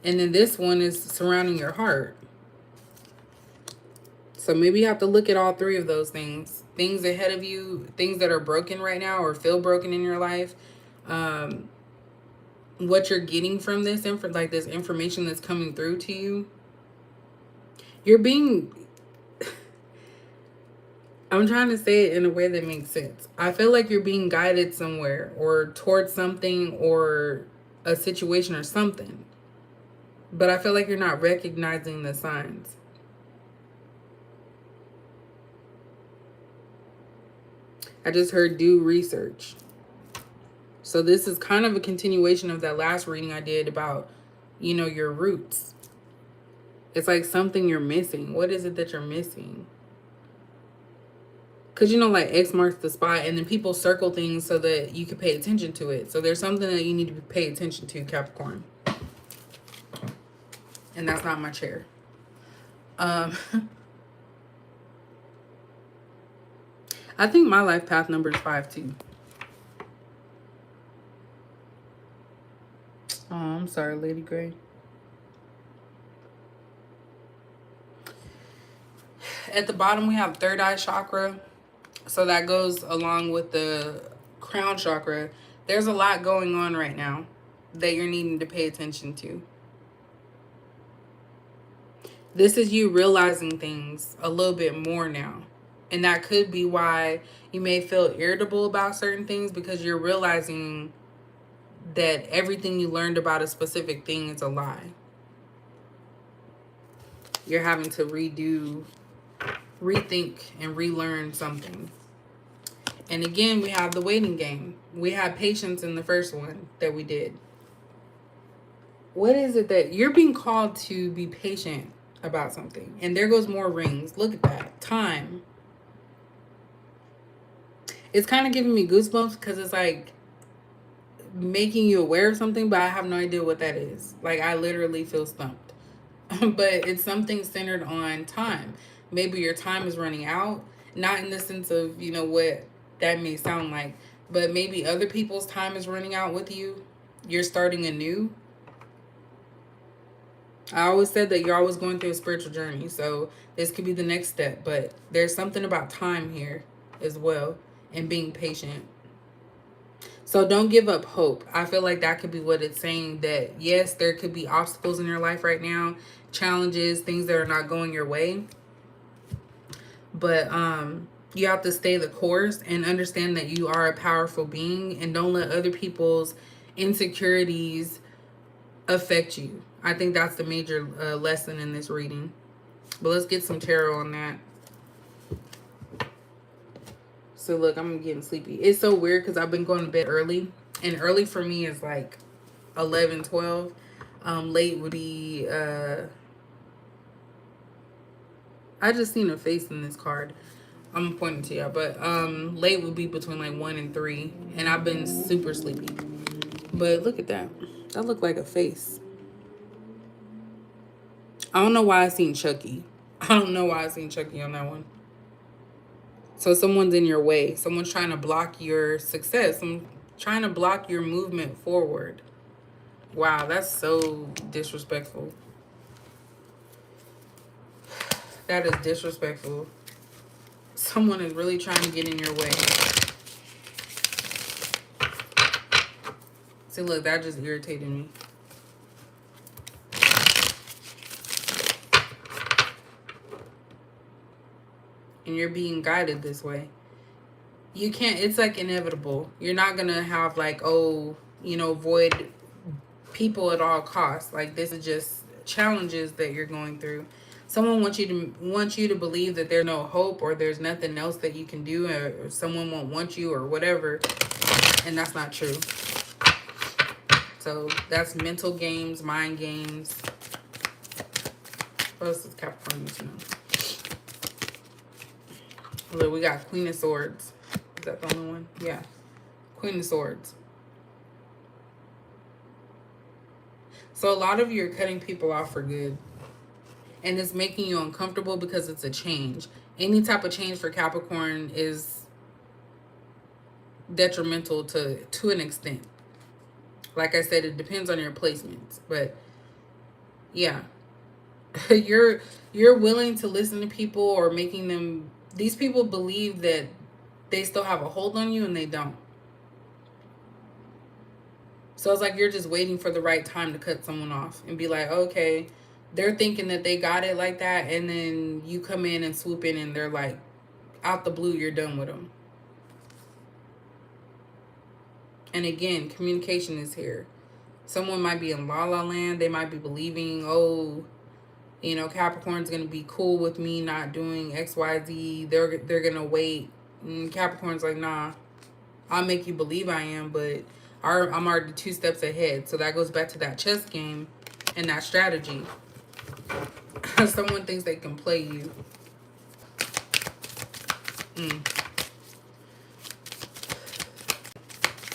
A: And then this one is surrounding your heart. So maybe you have to look at all 3 of those things. Things ahead of you, things that are broken right now or feel broken in your life. What you're getting from this, this information that's coming through to you. You're being... I'm trying to say it in a way that makes sense. I feel like you're being guided somewhere or towards something or a situation or something. But I feel like you're not recognizing the signs. I just heard do research. So this is kind of a continuation of that last reading I did about, your roots. It's like something you're missing. What is it that you're missing? Because, like X marks the spot, and then people circle things so that you can pay attention to it. So there's something that you need to pay attention to, Capricorn. And that's not my chair. I think my life path number is 5 too. Oh, I'm sorry, Lady Gray. At the bottom, we have third eye chakra. So that goes along with the crown chakra. There's a lot going on right now that you're needing to pay attention to. This is you realizing things a little bit more now. And that could be why you may feel irritable about certain things, because you're realizing that everything you learned about a specific thing is a lie. You're having to rethink and relearn something. And again, we have the waiting game. We had patience in the first one that we did. What is it that you're being called to be patient about something? And there goes more rings. Look at that. Time. It's kind of giving me goosebumps because it's like making you aware of something, but I have no idea what that is. Like, I literally feel stumped. But it's something centered on time. Maybe your time is running out. Not in the sense of, what that may sound like. But maybe other people's time is running out with you. You're starting anew. I always said that you're always going through a spiritual journey. So this could be the next step. But there's something about time here as well. And being patient. So don't give up hope. I feel like that could be what it's saying, that yes, there could be obstacles in your life right now, challenges, things that are not going your way. But you have to stay the course and understand that you are a powerful being, and don't let other people's insecurities affect you. I think that's the major lesson in this reading. But let's get some tarot on that. So look, I'm getting sleepy. It's so weird because I've been going to bed early. And early for me is like 11, 12. Late would be... I just seen a face in this card. I'm pointing to y'all. But late would be between like 1 and 3. And I've been super sleepy. But look at that. That looked like a face. I don't know why I seen Chucky. I don't know why I seen Chucky on that one. So someone's in your way. Someone's trying to block your success. Someone's trying to block your movement forward. Wow, that's so disrespectful. That is disrespectful. Someone is really trying to get in your way. See, look, that just irritated me. And you're being guided this way. You can't, it's like inevitable. You're not going to have like, avoid people at all costs. Like, this is just challenges that you're going through. Someone wants you to believe that there's no hope or there's nothing else that you can do, or someone won't want you or whatever, and that's not true. So that's mental games, mind games. What else is Capricorn need to know? Look, we got Queen of Swords. Is that the only one? Yeah. Queen of Swords. So a lot of you are cutting people off for good. And it's making you uncomfortable because it's a change. Any type of change for Capricorn is detrimental to an extent. Like I said, it depends on your placements. But yeah. you're willing to listen to people or making them, these people believe that they still have a hold on you and they don't. So it's like you're just waiting for the right time to cut someone off and be like, okay, they're thinking that they got it like that, and then you come in and swoop in and they're like, out the blue, you're done with them. And again, communication is here. Someone might be in la la land. They might be believing, oh, you know, Capricorn's going to be cool with me not doing X, Y, Z. They're going to wait. And Capricorn's like, nah, I'll make you believe I am, but I'm already 2 steps ahead. So that goes back to that chess game and that strategy. Someone thinks they can play you.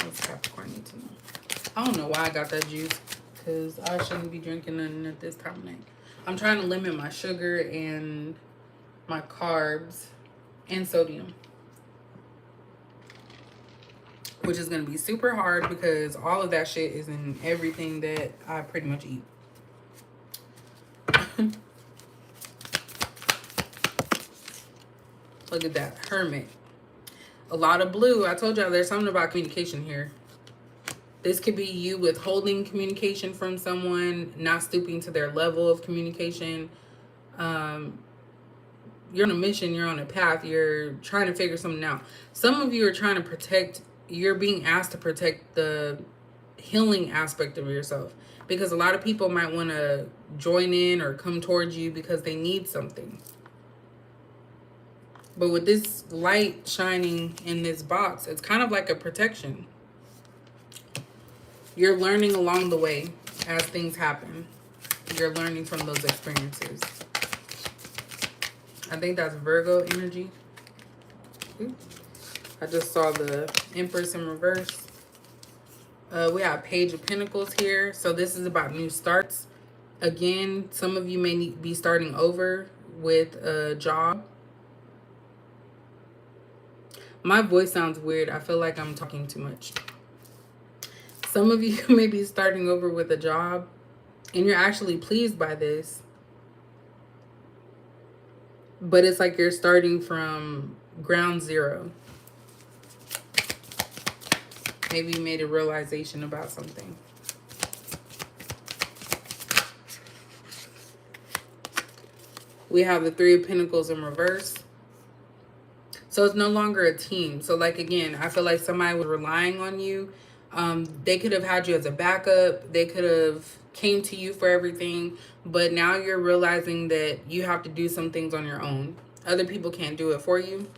A: What's Capricorn need to know? I don't know why I got that juice, because I shouldn't be drinking nothing at this time of night. I'm trying to limit my sugar and my carbs and sodium, which is going to be super hard because all of that shit is in everything that I pretty much eat. Look at that. Hermit. A lot of blue. I told y'all there's something about communication here. This could be you withholding communication from someone, not stooping to their level of communication. You're on a mission. You're on a path. You're trying to figure something out. Some of you are trying to protect. You're being asked to protect the healing aspect of yourself, because a lot of people might want to join in or come towards you because they need something. But with this light shining in this box, it's kind of like a protection. You're learning along the way as things happen. You're learning from those experiences. I think that's Virgo energy. I just saw the Empress in reverse. We have Page of Pentacles here. So this is about new starts. Again, some of you may be starting over with a job. My voice sounds weird. I feel like I'm talking too much. Some of you may be starting over with a job and you're actually pleased by this. But it's like you're starting from ground zero. Maybe you made a realization about something. We have the Three of Pentacles in reverse. So it's no longer a team. So like, again, I feel like somebody was relying on you. They could have had you as a backup. They could have came to you for everything. But now you're realizing that you have to do some things on your own. Other people can't do it for you.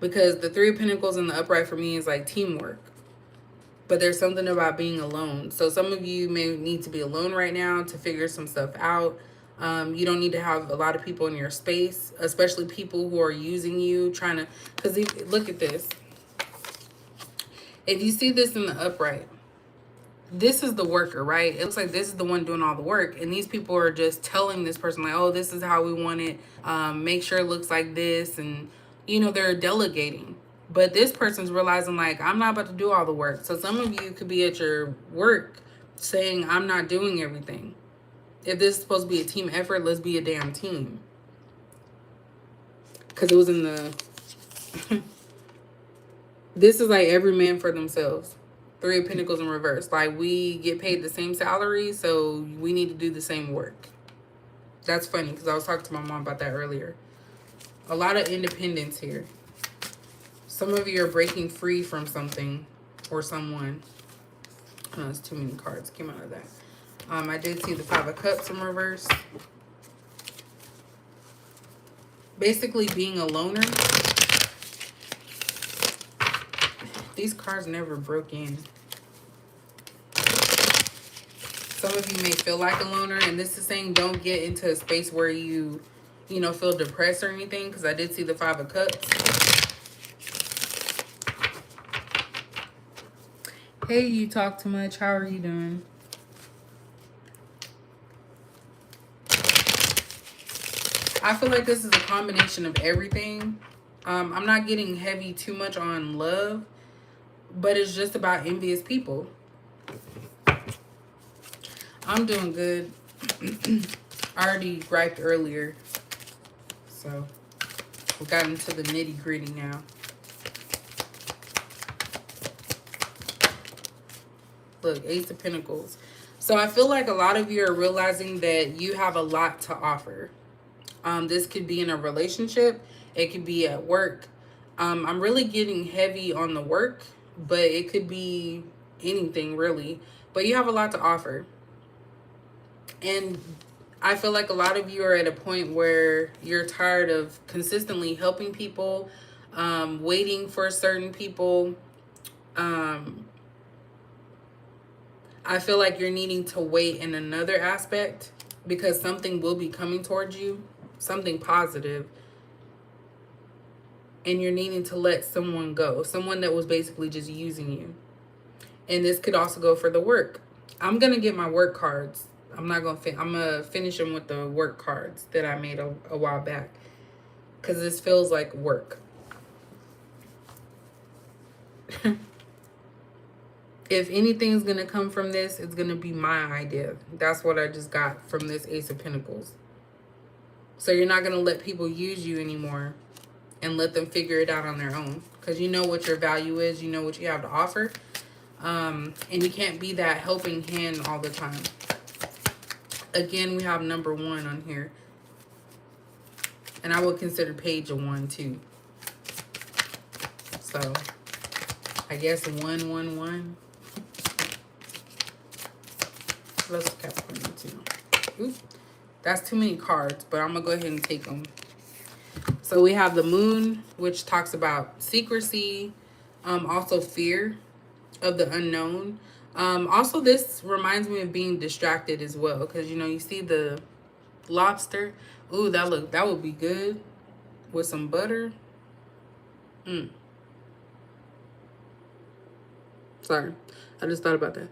A: Because the Three of Pentacles in the upright for me is like teamwork. But there's something about being alone. So some of you may need to be alone right now to figure some stuff out. You don't need to have a lot of people in your space, especially people who are using you, trying to, because look at this. If you see this in the upright, this is the worker, right? It looks like this is the one doing all the work. And these people are just telling this person like, oh, this is how we want it. Make sure it looks like this. And, you know, they're delegating. But this person's realizing like, I'm not about to do all the work. So some of you could be at your work saying, I'm not doing everything. If this is supposed to be a team effort, let's be a damn team. Because it was in the... This is like every man for themselves. Three of Pentacles in reverse. Like, we get paid the same salary, so we need to do the same work. That's funny, because I was talking to my mom about that earlier. A lot of independence here. Some of you are breaking free from something or someone. Oh, there's too many cards came out of that. I did see the Five of Cups in reverse. Basically being a loner. These cards never broke in. Some of you may feel like a loner, and this is saying don't get into a space where you know, feel depressed or anything, because I did see the Five of Cups. Hey, you talk too much. How are you doing? I feel like this is a combination of everything. I'm not getting heavy too much on love, but it's just about envious people. I'm doing good. I already griped earlier, so we got into the nitty gritty now. Look, Ace of Pentacles. So I feel like a lot of you are realizing that you have a lot to offer. This could be in a relationship. It could be at work. I'm really getting heavy on the work, but it could be anything really. But you have a lot to offer. And I feel like a lot of you are at a point where you're tired of consistently helping people, waiting for certain people. I feel like you're needing to wait in another aspect because something will be coming towards you, something positive, and you're needing to let someone go, someone that was basically just using you. And this could also go for the work. I'm going to get my work cards. I'm going to finish them with the work cards that I made a while back, because this feels like work. If anything's going to come from this, it's going to be my idea. That's what I just got from this Ace of Pentacles. So you're not going to let people use you anymore and let them figure it out on their own. Because you know what your value is. You know what you have to offer. And you can't be that helping hand all the time. Again, we have number 1 on here. And I would consider Page a 1 too. So I guess 111. Let's Capricorn too. Oops, that's too many cards, but I'm gonna go ahead and take them. So we have the Moon, which talks about secrecy, also fear of the unknown. Also, this reminds me of being distracted as well, because you know you see the lobster. Ooh, that would be good with some butter. Sorry, I just thought about that.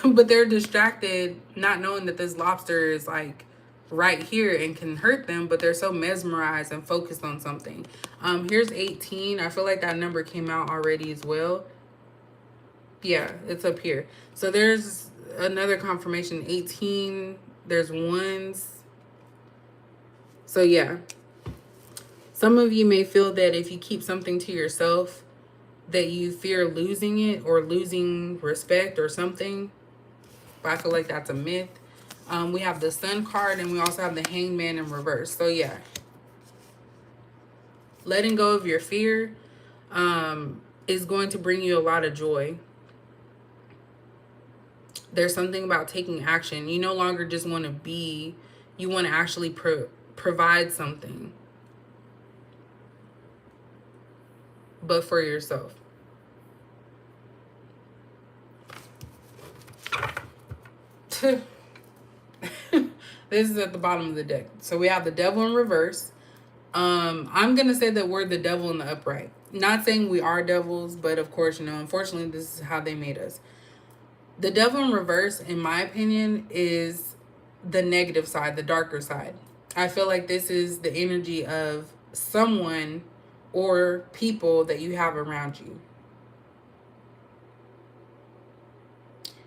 A: But they're distracted, not knowing that this lobster is like right here and can hurt them, but they're so mesmerized and focused on something. Here's 18. I feel like that number came out already as well. Yeah, it's up here. So there's another confirmation, 18. There's ones. So yeah, some of you may feel that if you keep something to yourself, that you fear losing it or losing respect or something. But I feel like that's a myth. We have the Sun card, and we also have the Hangman in reverse. So yeah, letting go of your fear is going to bring you a lot of joy. There's something about taking action. You no longer just want to be, you want to actually provide something, but for yourself. This is at the bottom of the deck. So we have the Devil in reverse. I'm going to say that we're the devil in the upright. Not saying we are devils, but of course, you know, unfortunately, this is how they made us. The Devil in reverse, in my opinion, is the negative side, the darker side. I feel like this is the energy of someone or people that you have around you.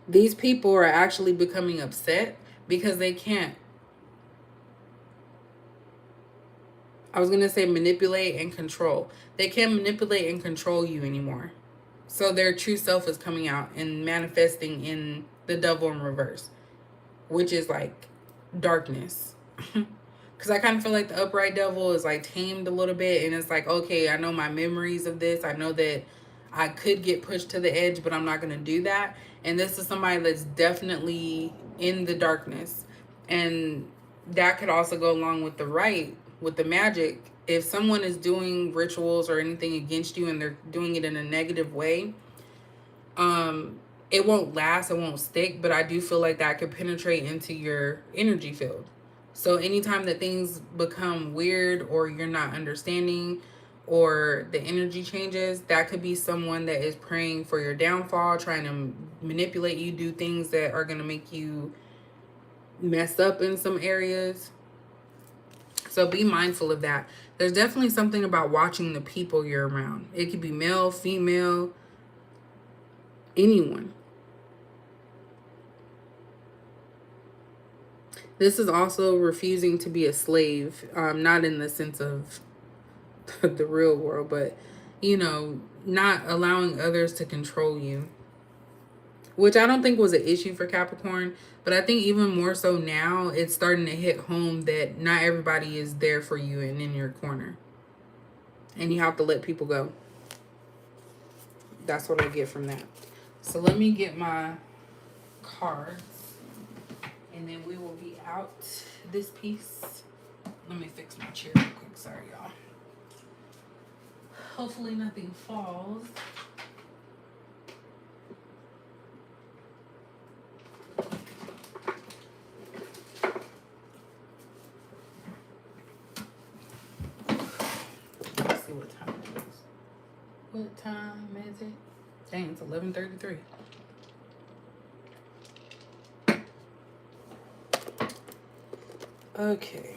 A: These people are actually becoming upset because they can't, I was going to say manipulate and control. They can't manipulate and control you anymore. So their true self is coming out and manifesting in the Devil in reverse, which is like darkness. Because I kind of feel like the upright devil is like tamed a little bit. And it's like, okay, I know my memories of this. I know that I could get pushed to the edge, but I'm not going to do that. And this is somebody that's definitely in the darkness. And that could also go along with the right. with the magic, if someone is doing rituals or anything against you and they're doing it in a negative way, um, it won't last, it won't stick, but I do feel like that could penetrate into your energy field. So anytime that things become weird or you're not understanding or the energy changes, that could be someone that is praying for your downfall, trying to manipulate you, do things that are going to make you mess up in some areas. So be mindful of that. There's definitely something about watching the people you're around. It could be male, female, anyone. This is also refusing to be a slave, not in the sense of the real world, but not allowing others to control you, which I don't think was an issue for Capricorn, but I think even more so now, it's starting to hit home that not everybody is there for you and in your corner, and you have to let people go. That's what I get from that. So let me get my cards, and then we will be out this piece. Let me fix my chair real quick. Sorry, y'all. Hopefully nothing falls. Let's see what time it is. What time is it? Dang, it's 11:33. Okay.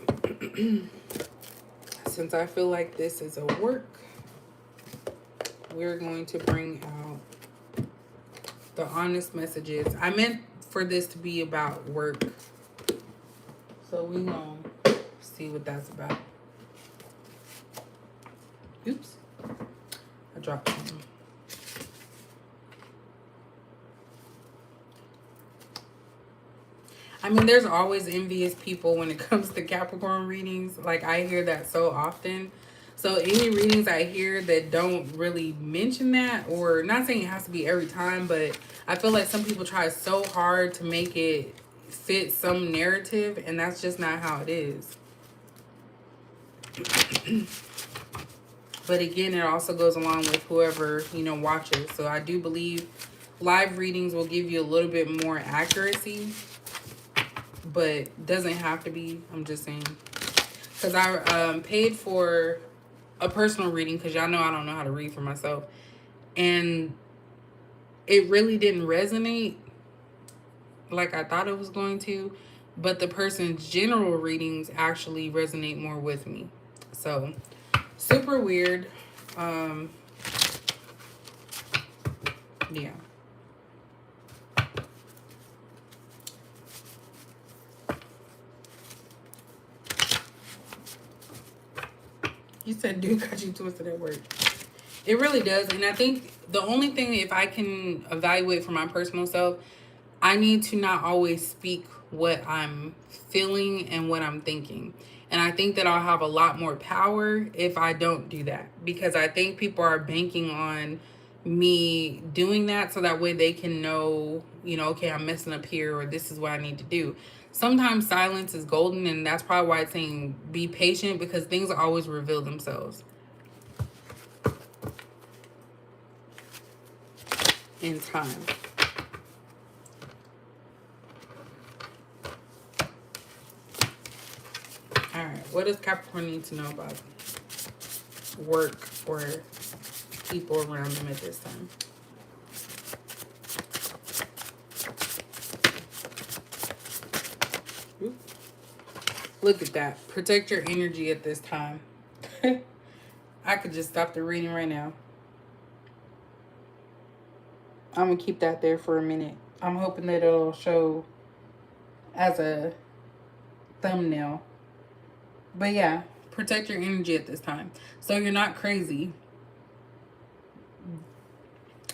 A: Since I feel like this is a work, we're going to bring out the honest messages. I meant for this to be about work. So we gonna see what that's about. Oops. I dropped something. I mean, there's always envious people when it comes to Capricorn readings. Like, I hear that so often. So any readings I hear that don't really mention that, or not saying it has to be every time, but I feel like some people try so hard to make it fit some narrative, and that's just not how it is. But again, it also goes along with whoever, watches. So I do believe live readings will give you a little bit more accuracy, but doesn't have to be. I'm just saying. Because I paid for a personal reading, because y'all know I don't know how to read for myself. And it really didn't resonate like I thought it was going to. But the person's general readings actually resonate more with me. So, super weird. Yeah. You said dude got you twisted at work. It really does. And I think the only thing, if I can evaluate for my personal self, I need to not always speak what I'm feeling and what I'm thinking. And I think that I'll have a lot more power if I don't do that. Because I think people are banking on me doing that so that way they can know, okay, I'm messing up here, or this is what I need to do. Sometimes silence is golden, and that's probably why it's saying be patient, because things always reveal themselves in time. All right, what does Capricorn need to know about work or people around them at this time? Ooh. Look at that. Protect your energy at this time. I could just stop the reading right now. I'm going to keep that there for a minute. I'm hoping that it'll show as a thumbnail. But yeah, protect your energy at this time. So you're not crazy.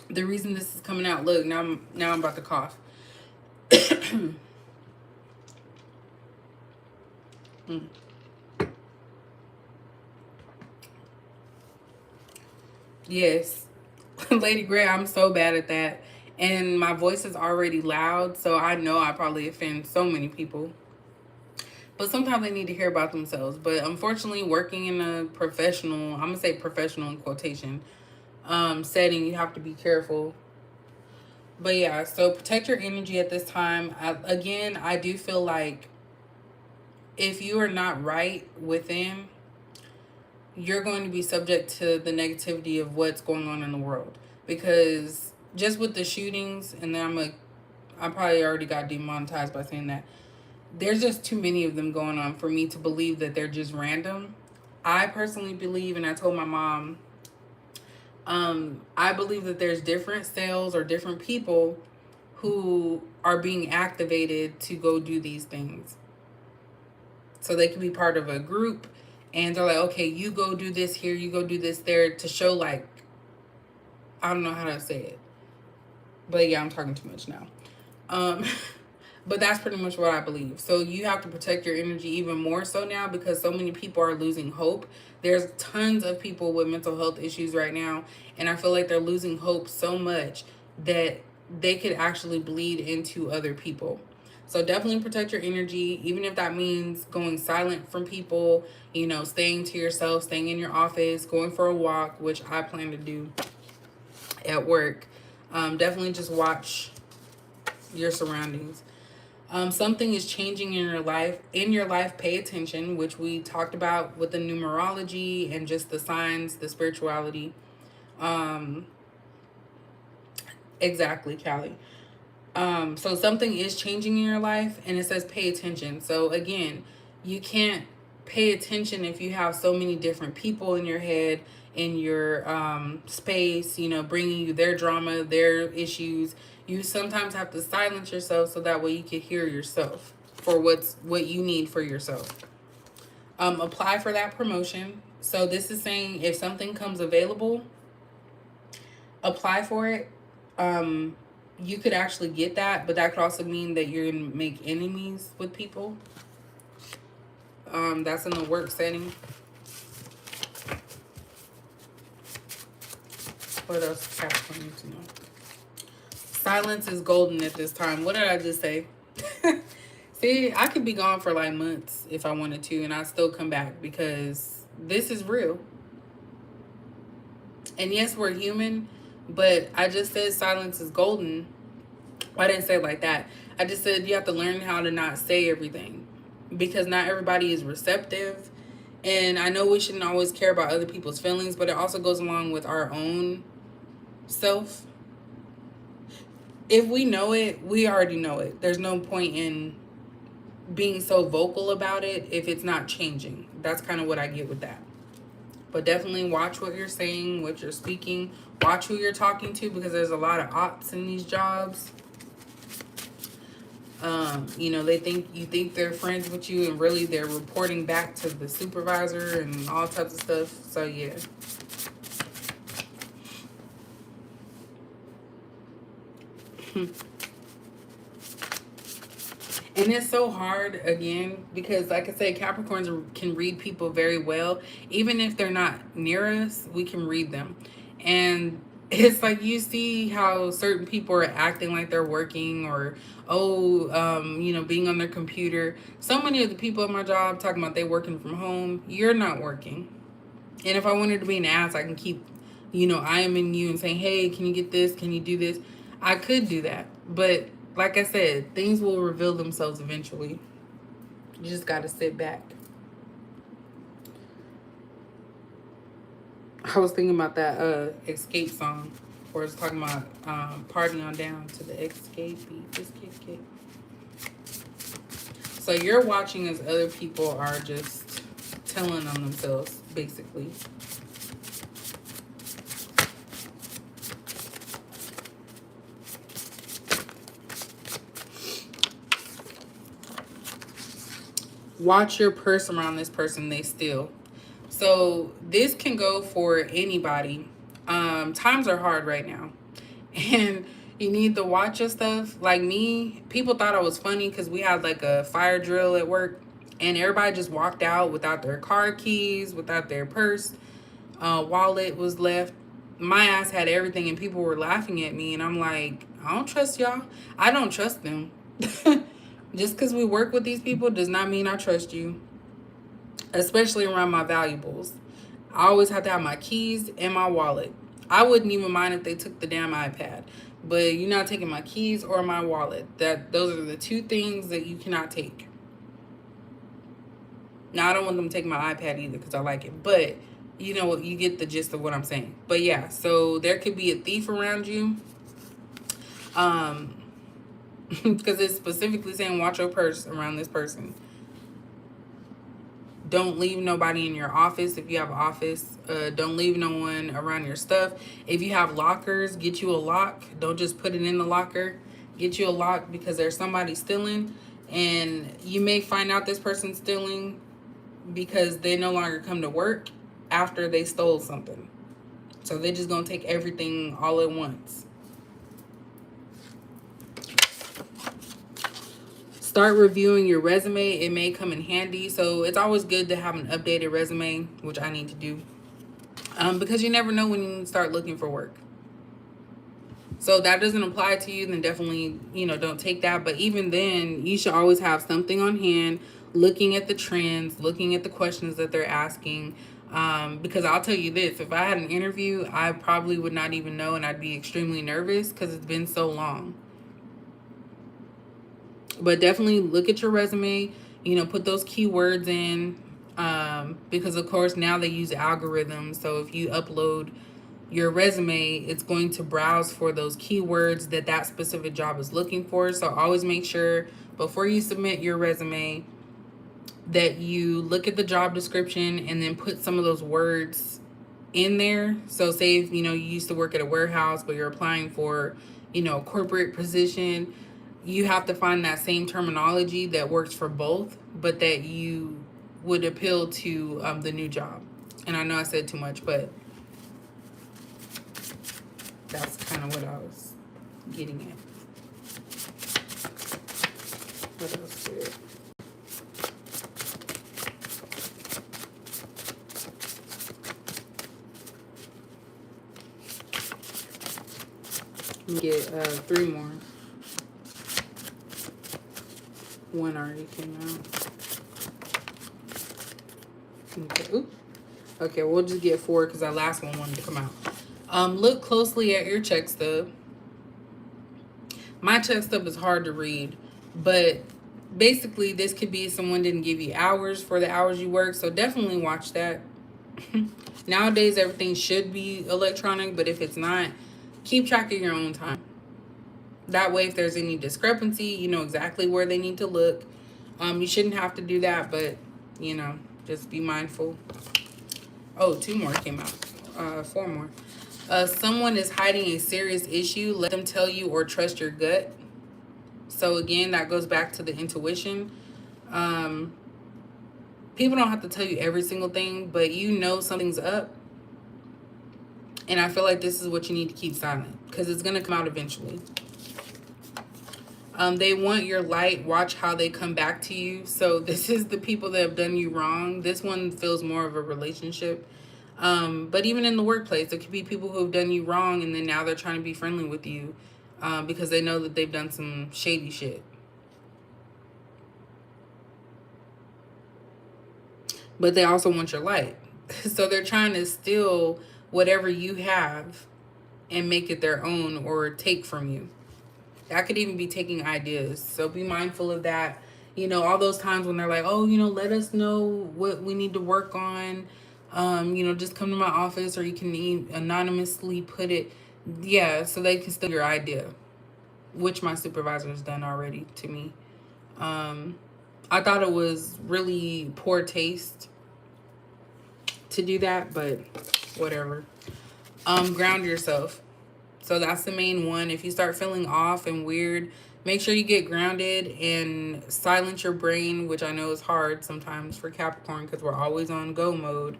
A: The reason this is coming out, look, now I'm about to cough. Yes. Lady Gray, I'm so bad at that. And my voice is already loud, so I know I probably offend so many people. But sometimes they need to hear about themselves. But unfortunately, working in a professional, I'm gonna say professional in quotation, setting, you have to be careful. But yeah, so protect your energy at this time. Again, I do feel like if you are not right within, you're going to be subject to the negativity of what's going on in the world. Because just with the shootings, and then I probably already got demonetized by saying that. There's just too many of them going on for me to believe that they're just random. I personally believe, and I told my mom, I believe that there's different cells or different people who are being activated to go do these things. So they can be part of a group and they're like, okay, you go do this here, you go do this there, to show, like, I don't know how to say it. But yeah, I'm talking too much now. Um, but that's pretty much what I believe. So you have to protect your energy even more so now, because so many people are losing hope. There's tons of people with mental health issues right now, and I feel like they're losing hope so much that they could actually bleed into other people. So definitely protect your energy, even if that means going silent from people, staying to yourself, staying in your office, going for a walk, which I plan to do at work. Definitely just watch your surroundings. Something is changing in your life. In your life, pay attention, which we talked about with the numerology and just the signs, the spirituality. Um, exactly, Callie. So something is changing in your life, and it says pay attention. So again, you can't pay attention if you have so many different people in your head, in your space, bringing you their drama, their issues. You sometimes have to silence yourself so that way you can hear yourself for what you need for yourself. Apply for that promotion. So this is saying if something comes available, apply for it. You could actually get that, but that could also mean that you're gonna make enemies with people. That's in the work setting. What else does Capricorn need to know? Silence is golden at this time. What did I just say? See, I could be gone for like months if I wanted to, and I still come back because this is real. And yes, we're human, but I just said silence is golden. I didn't say it like that. I just said you have to learn how to not say everything, because not everybody is receptive. And I know we shouldn't always care about other people's feelings, but it also goes along with our own self. If we know it, we already know it. There's no point in being so vocal about it if it's not changing. That's kind of what I get with that. But definitely watch what you're saying, what you're speaking. Watch who you're talking to, because there's a lot of ops in these jobs. You think they're friends with you, and really they're reporting back to the supervisor and all types of stuff. So yeah. And it's so hard, again, because like I said, Capricorns can read people very well. Even if they're not near us, we can read them. And it's like you see how certain people are acting like they're working, or being on their computer. So many of the people at my job talking about they working from home. You're not working. And if I wanted to be an ass, I can keep I am in you and saying, hey, can you get this, can you do this? I could do that, but like I said, things will reveal themselves eventually. You just got to sit back. I was thinking about that Escape song, where it's talking about party on down to the Escape beat. Escape. So you're watching as other people are just telling on themselves, basically. Watch your purse around this person they steal. So this can go for anybody. Times are hard right now, and you need to watch your stuff. Like me, people thought I was funny because we had like a fire drill at work, and everybody just walked out without their car keys, without their purse. Wallet was left. My ass had everything, and people were laughing at me, and I'm like, I don't trust y'all. I don't trust them. Just because we work with these people does not mean I trust you, especially around my valuables. I always have to have my keys and my wallet. I wouldn't even mind if they took the damn iPad, but you're not taking my keys or my wallet. Those are the two things that you cannot take. Now, I don't want them to take my iPad either because I like it, but you know what? You get the gist of what I'm saying. But yeah, so there could be a thief around you. Because it's specifically saying watch your purse around this person. Don't leave nobody in your office if you have an office. Don't leave no one around your stuff. If you have lockers, get you a lock. Don't just put it in the locker. Get you a lock because there's somebody stealing. And you may find out this person's stealing because they no longer come to work after they stole something. So they're just going to take everything all at once. Start reviewing your resume. It may come in handy. So it's always good to have an updated resume, which I need to do. Because you never know when you start looking for work. So if that doesn't apply to you, then definitely, don't take that. But even then, you should always have something on hand, looking at the trends, looking at the questions that they're asking. Because I'll tell you this, if I had an interview, I probably would not even know, and I'd be extremely nervous because it's been so long. But definitely look at your resume, put those keywords in, because of course now they use algorithms. So if you upload your resume, it's going to browse for those keywords that specific job is looking for. So always make sure before you submit your resume that you look at the job description and then put some of those words in there. So say if you used to work at a warehouse but you're applying for a corporate position, you have to find that same terminology that works for both, but that you would appeal to the new job. And I know I said too much, but that's kind of what I was getting at. What else here? Let me get 3 more. One already came out. Okay. Oops. Okay, we'll just get 4 because that last one wanted to come out. Look closely at your check stub. My check stub is hard to read, but basically this could be someone didn't give you hours for the hours you work, so definitely watch that. Nowadays, everything should be electronic, but if it's not, keep track of your own time. That way, if there's any discrepancy, you know exactly where they need to look. You shouldn't have to do that, but, just be mindful. Oh, 2 more came out. 4 more. Someone is hiding a serious issue. Let them tell you or trust your gut. So, again, that goes back to the intuition. People don't have to tell you every single thing, but something's up. And I feel like this is what you need to keep silent because it's going to come out eventually. They want your light. Watch how they come back to you. So this is the people that have done you wrong. This one feels more of a relationship. But even in the workplace, there could be people who have done you wrong and then now they're trying to be friendly with you because they know that they've done some shady shit. But they also want your light. So they're trying to steal whatever you have and make it their own or take from you. That could even be taking ideas. So be mindful of that. All those times when they're like, oh, let us know what we need to work on. Just come to my office, or you can anonymously put it. Yeah, so they can steal your idea, which my supervisor has done already to me. I thought it was really poor taste to do that, but whatever. Ground yourself. So that's the main one. If you start feeling off and weird, make sure you get grounded and silence your brain, which I know is hard sometimes for Capricorn because we're always on go mode.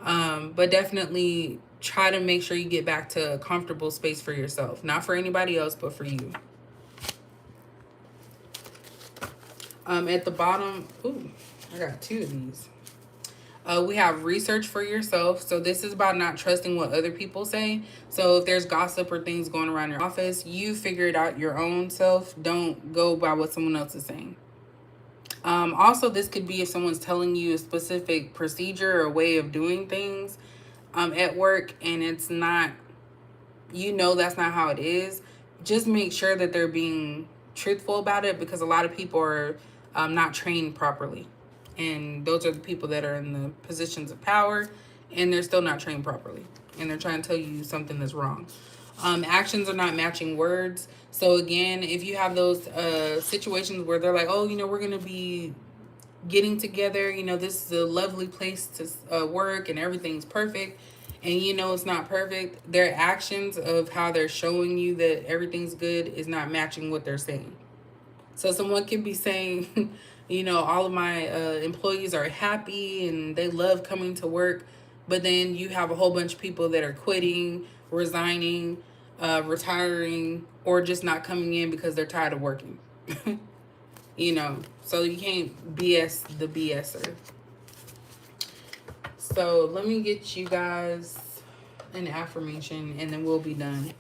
A: But definitely try to make sure you get back to a comfortable space for yourself. Not for anybody else, but for you. At the bottom, ooh, I got 2 of these. We have research for yourself. So this is about not trusting what other people say. So if there's gossip or things going around your office, you figure it out your own self. Don't go by what someone else is saying. Also, this could be if someone's telling you a specific procedure or way of doing things at work, and it's not, that's not how it is. Just make sure that they're being truthful about it, because a lot of people are not trained properly. And those are the people that are in the positions of power, and they're still not trained properly. And they're trying to tell you something that's wrong. Actions are not matching words. So again, if you have those situations where they're like, oh, we're going to be getting together, this is a lovely place to work and everything's perfect, and it's not perfect, their actions of how they're showing you that everything's good is not matching what they're saying. So someone can be saying, all of my employees are happy and they love coming to work, but then you have a whole bunch of people that are quitting, resigning, retiring, or just not coming in because they're tired of working. So you can't BS the BSer. So let me get you guys an affirmation and then we'll be done.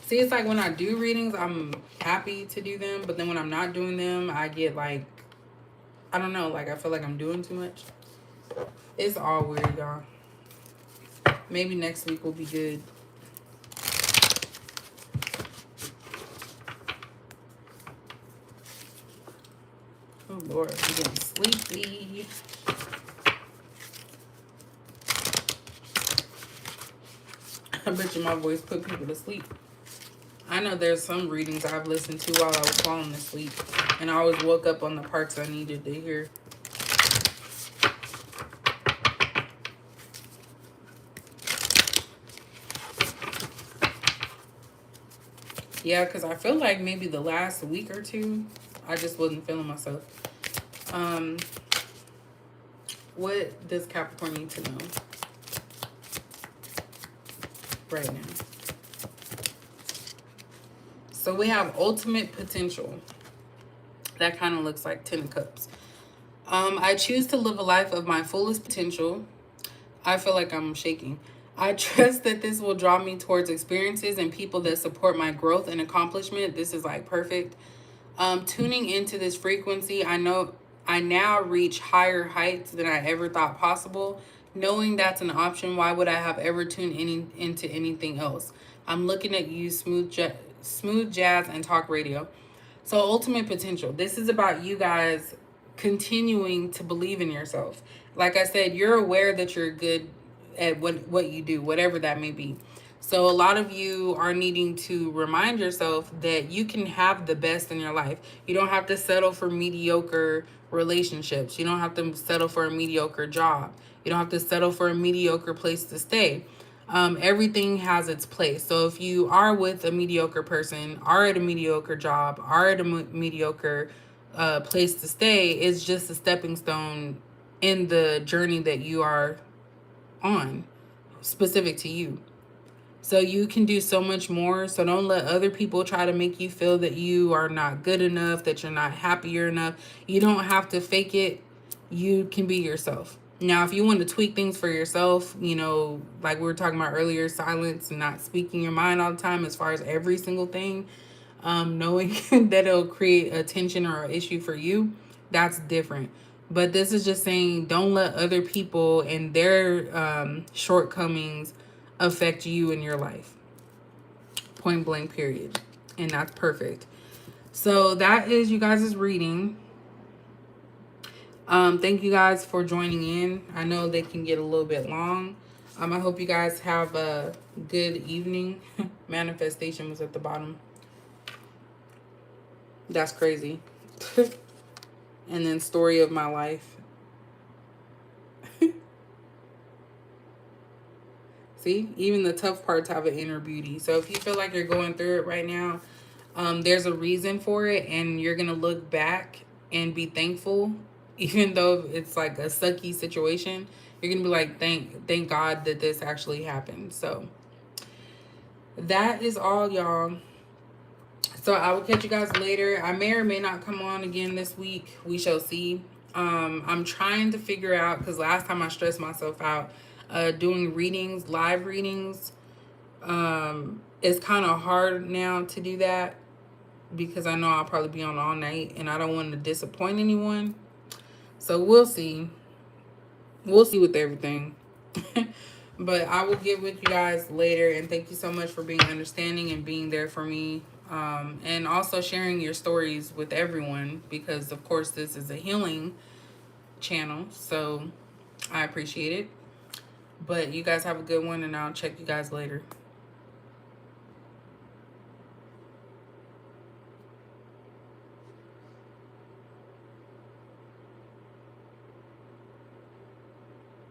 A: See, it's like when I do readings, I'm happy to do them, but then when I'm not doing them, I get like, I don't know, like I feel like I'm doing too much. It's all weird, y'all. Maybe next week will be good. Oh Lord, I'm getting sleepy. I bet you my voice put people to sleep. I know there's some readings I've listened to while I was falling asleep, and I always woke up on the parts I needed to hear. Yeah, because I feel like maybe the last week or two, I just wasn't feeling myself. What does Capricorn need to know right now? So we have ultimate potential. That kind of looks like 10 of Cups. I choose to live a life of my fullest potential. I feel like I'm shaking. I trust that this will draw me towards experiences and people that support my growth and accomplishment. This is like perfect. Tuning into this frequency, I know I now reach higher heights than I ever thought possible. Knowing that's an option, why would I have ever tuned into anything else? I'm looking at you, smooth jazz and talk radio. So ultimate potential. This is about you guys continuing to believe in yourself. Like I said, you're aware that you're good at what you do, whatever that may be. So a lot of you are needing to remind yourself that you can have the best in your life. You don't have to settle for mediocre relationships. You don't have to settle for a mediocre job. You don't have to settle for a mediocre place to stay. Everything has its place. So if you are with a mediocre person, are at a mediocre job, are at a mediocre place to stay, it's just a stepping stone in the journey that you are on, specific to you. So you can do so much more. So don't let other people try to make you feel that you are not good enough, that you're not happier enough. You don't have to fake it. You can be yourself. Now, if you want to tweak things for yourself, like we were talking about earlier, silence and not speaking your mind all the time as far as every single thing, knowing that it'll create a tension or an issue for you, that's different. But this is just saying don't let other people and their shortcomings affect you in your life. Point blank, period. And that's perfect. So that is you guys' reading. Thank you guys for joining in. I know they can get a little bit long. I hope you guys have a good evening. Manifestation was at the bottom. That's crazy. And then story of my life. See, even the tough parts have an inner beauty. So if you feel like you're going through it right now, there's a reason for it, and you're gonna look back and be thankful, even though it's like a sucky situation. You're gonna be like, thank God that this actually happened. So that is all, y'all. So I will catch you guys later. I may or may not come on again this week. We shall see. I'm trying to figure out, because last time I stressed myself out doing readings, live readings. It's kind of hard now to do that because I know I'll probably be on all night and I don't want to disappoint anyone. So we'll see. We'll see with everything. But I will get with you guys later. And thank you so much for being understanding and being there for me. And also sharing your stories with everyone, because, of course, this is a healing channel. So I appreciate it. But you guys have a good one, and I'll check you guys later.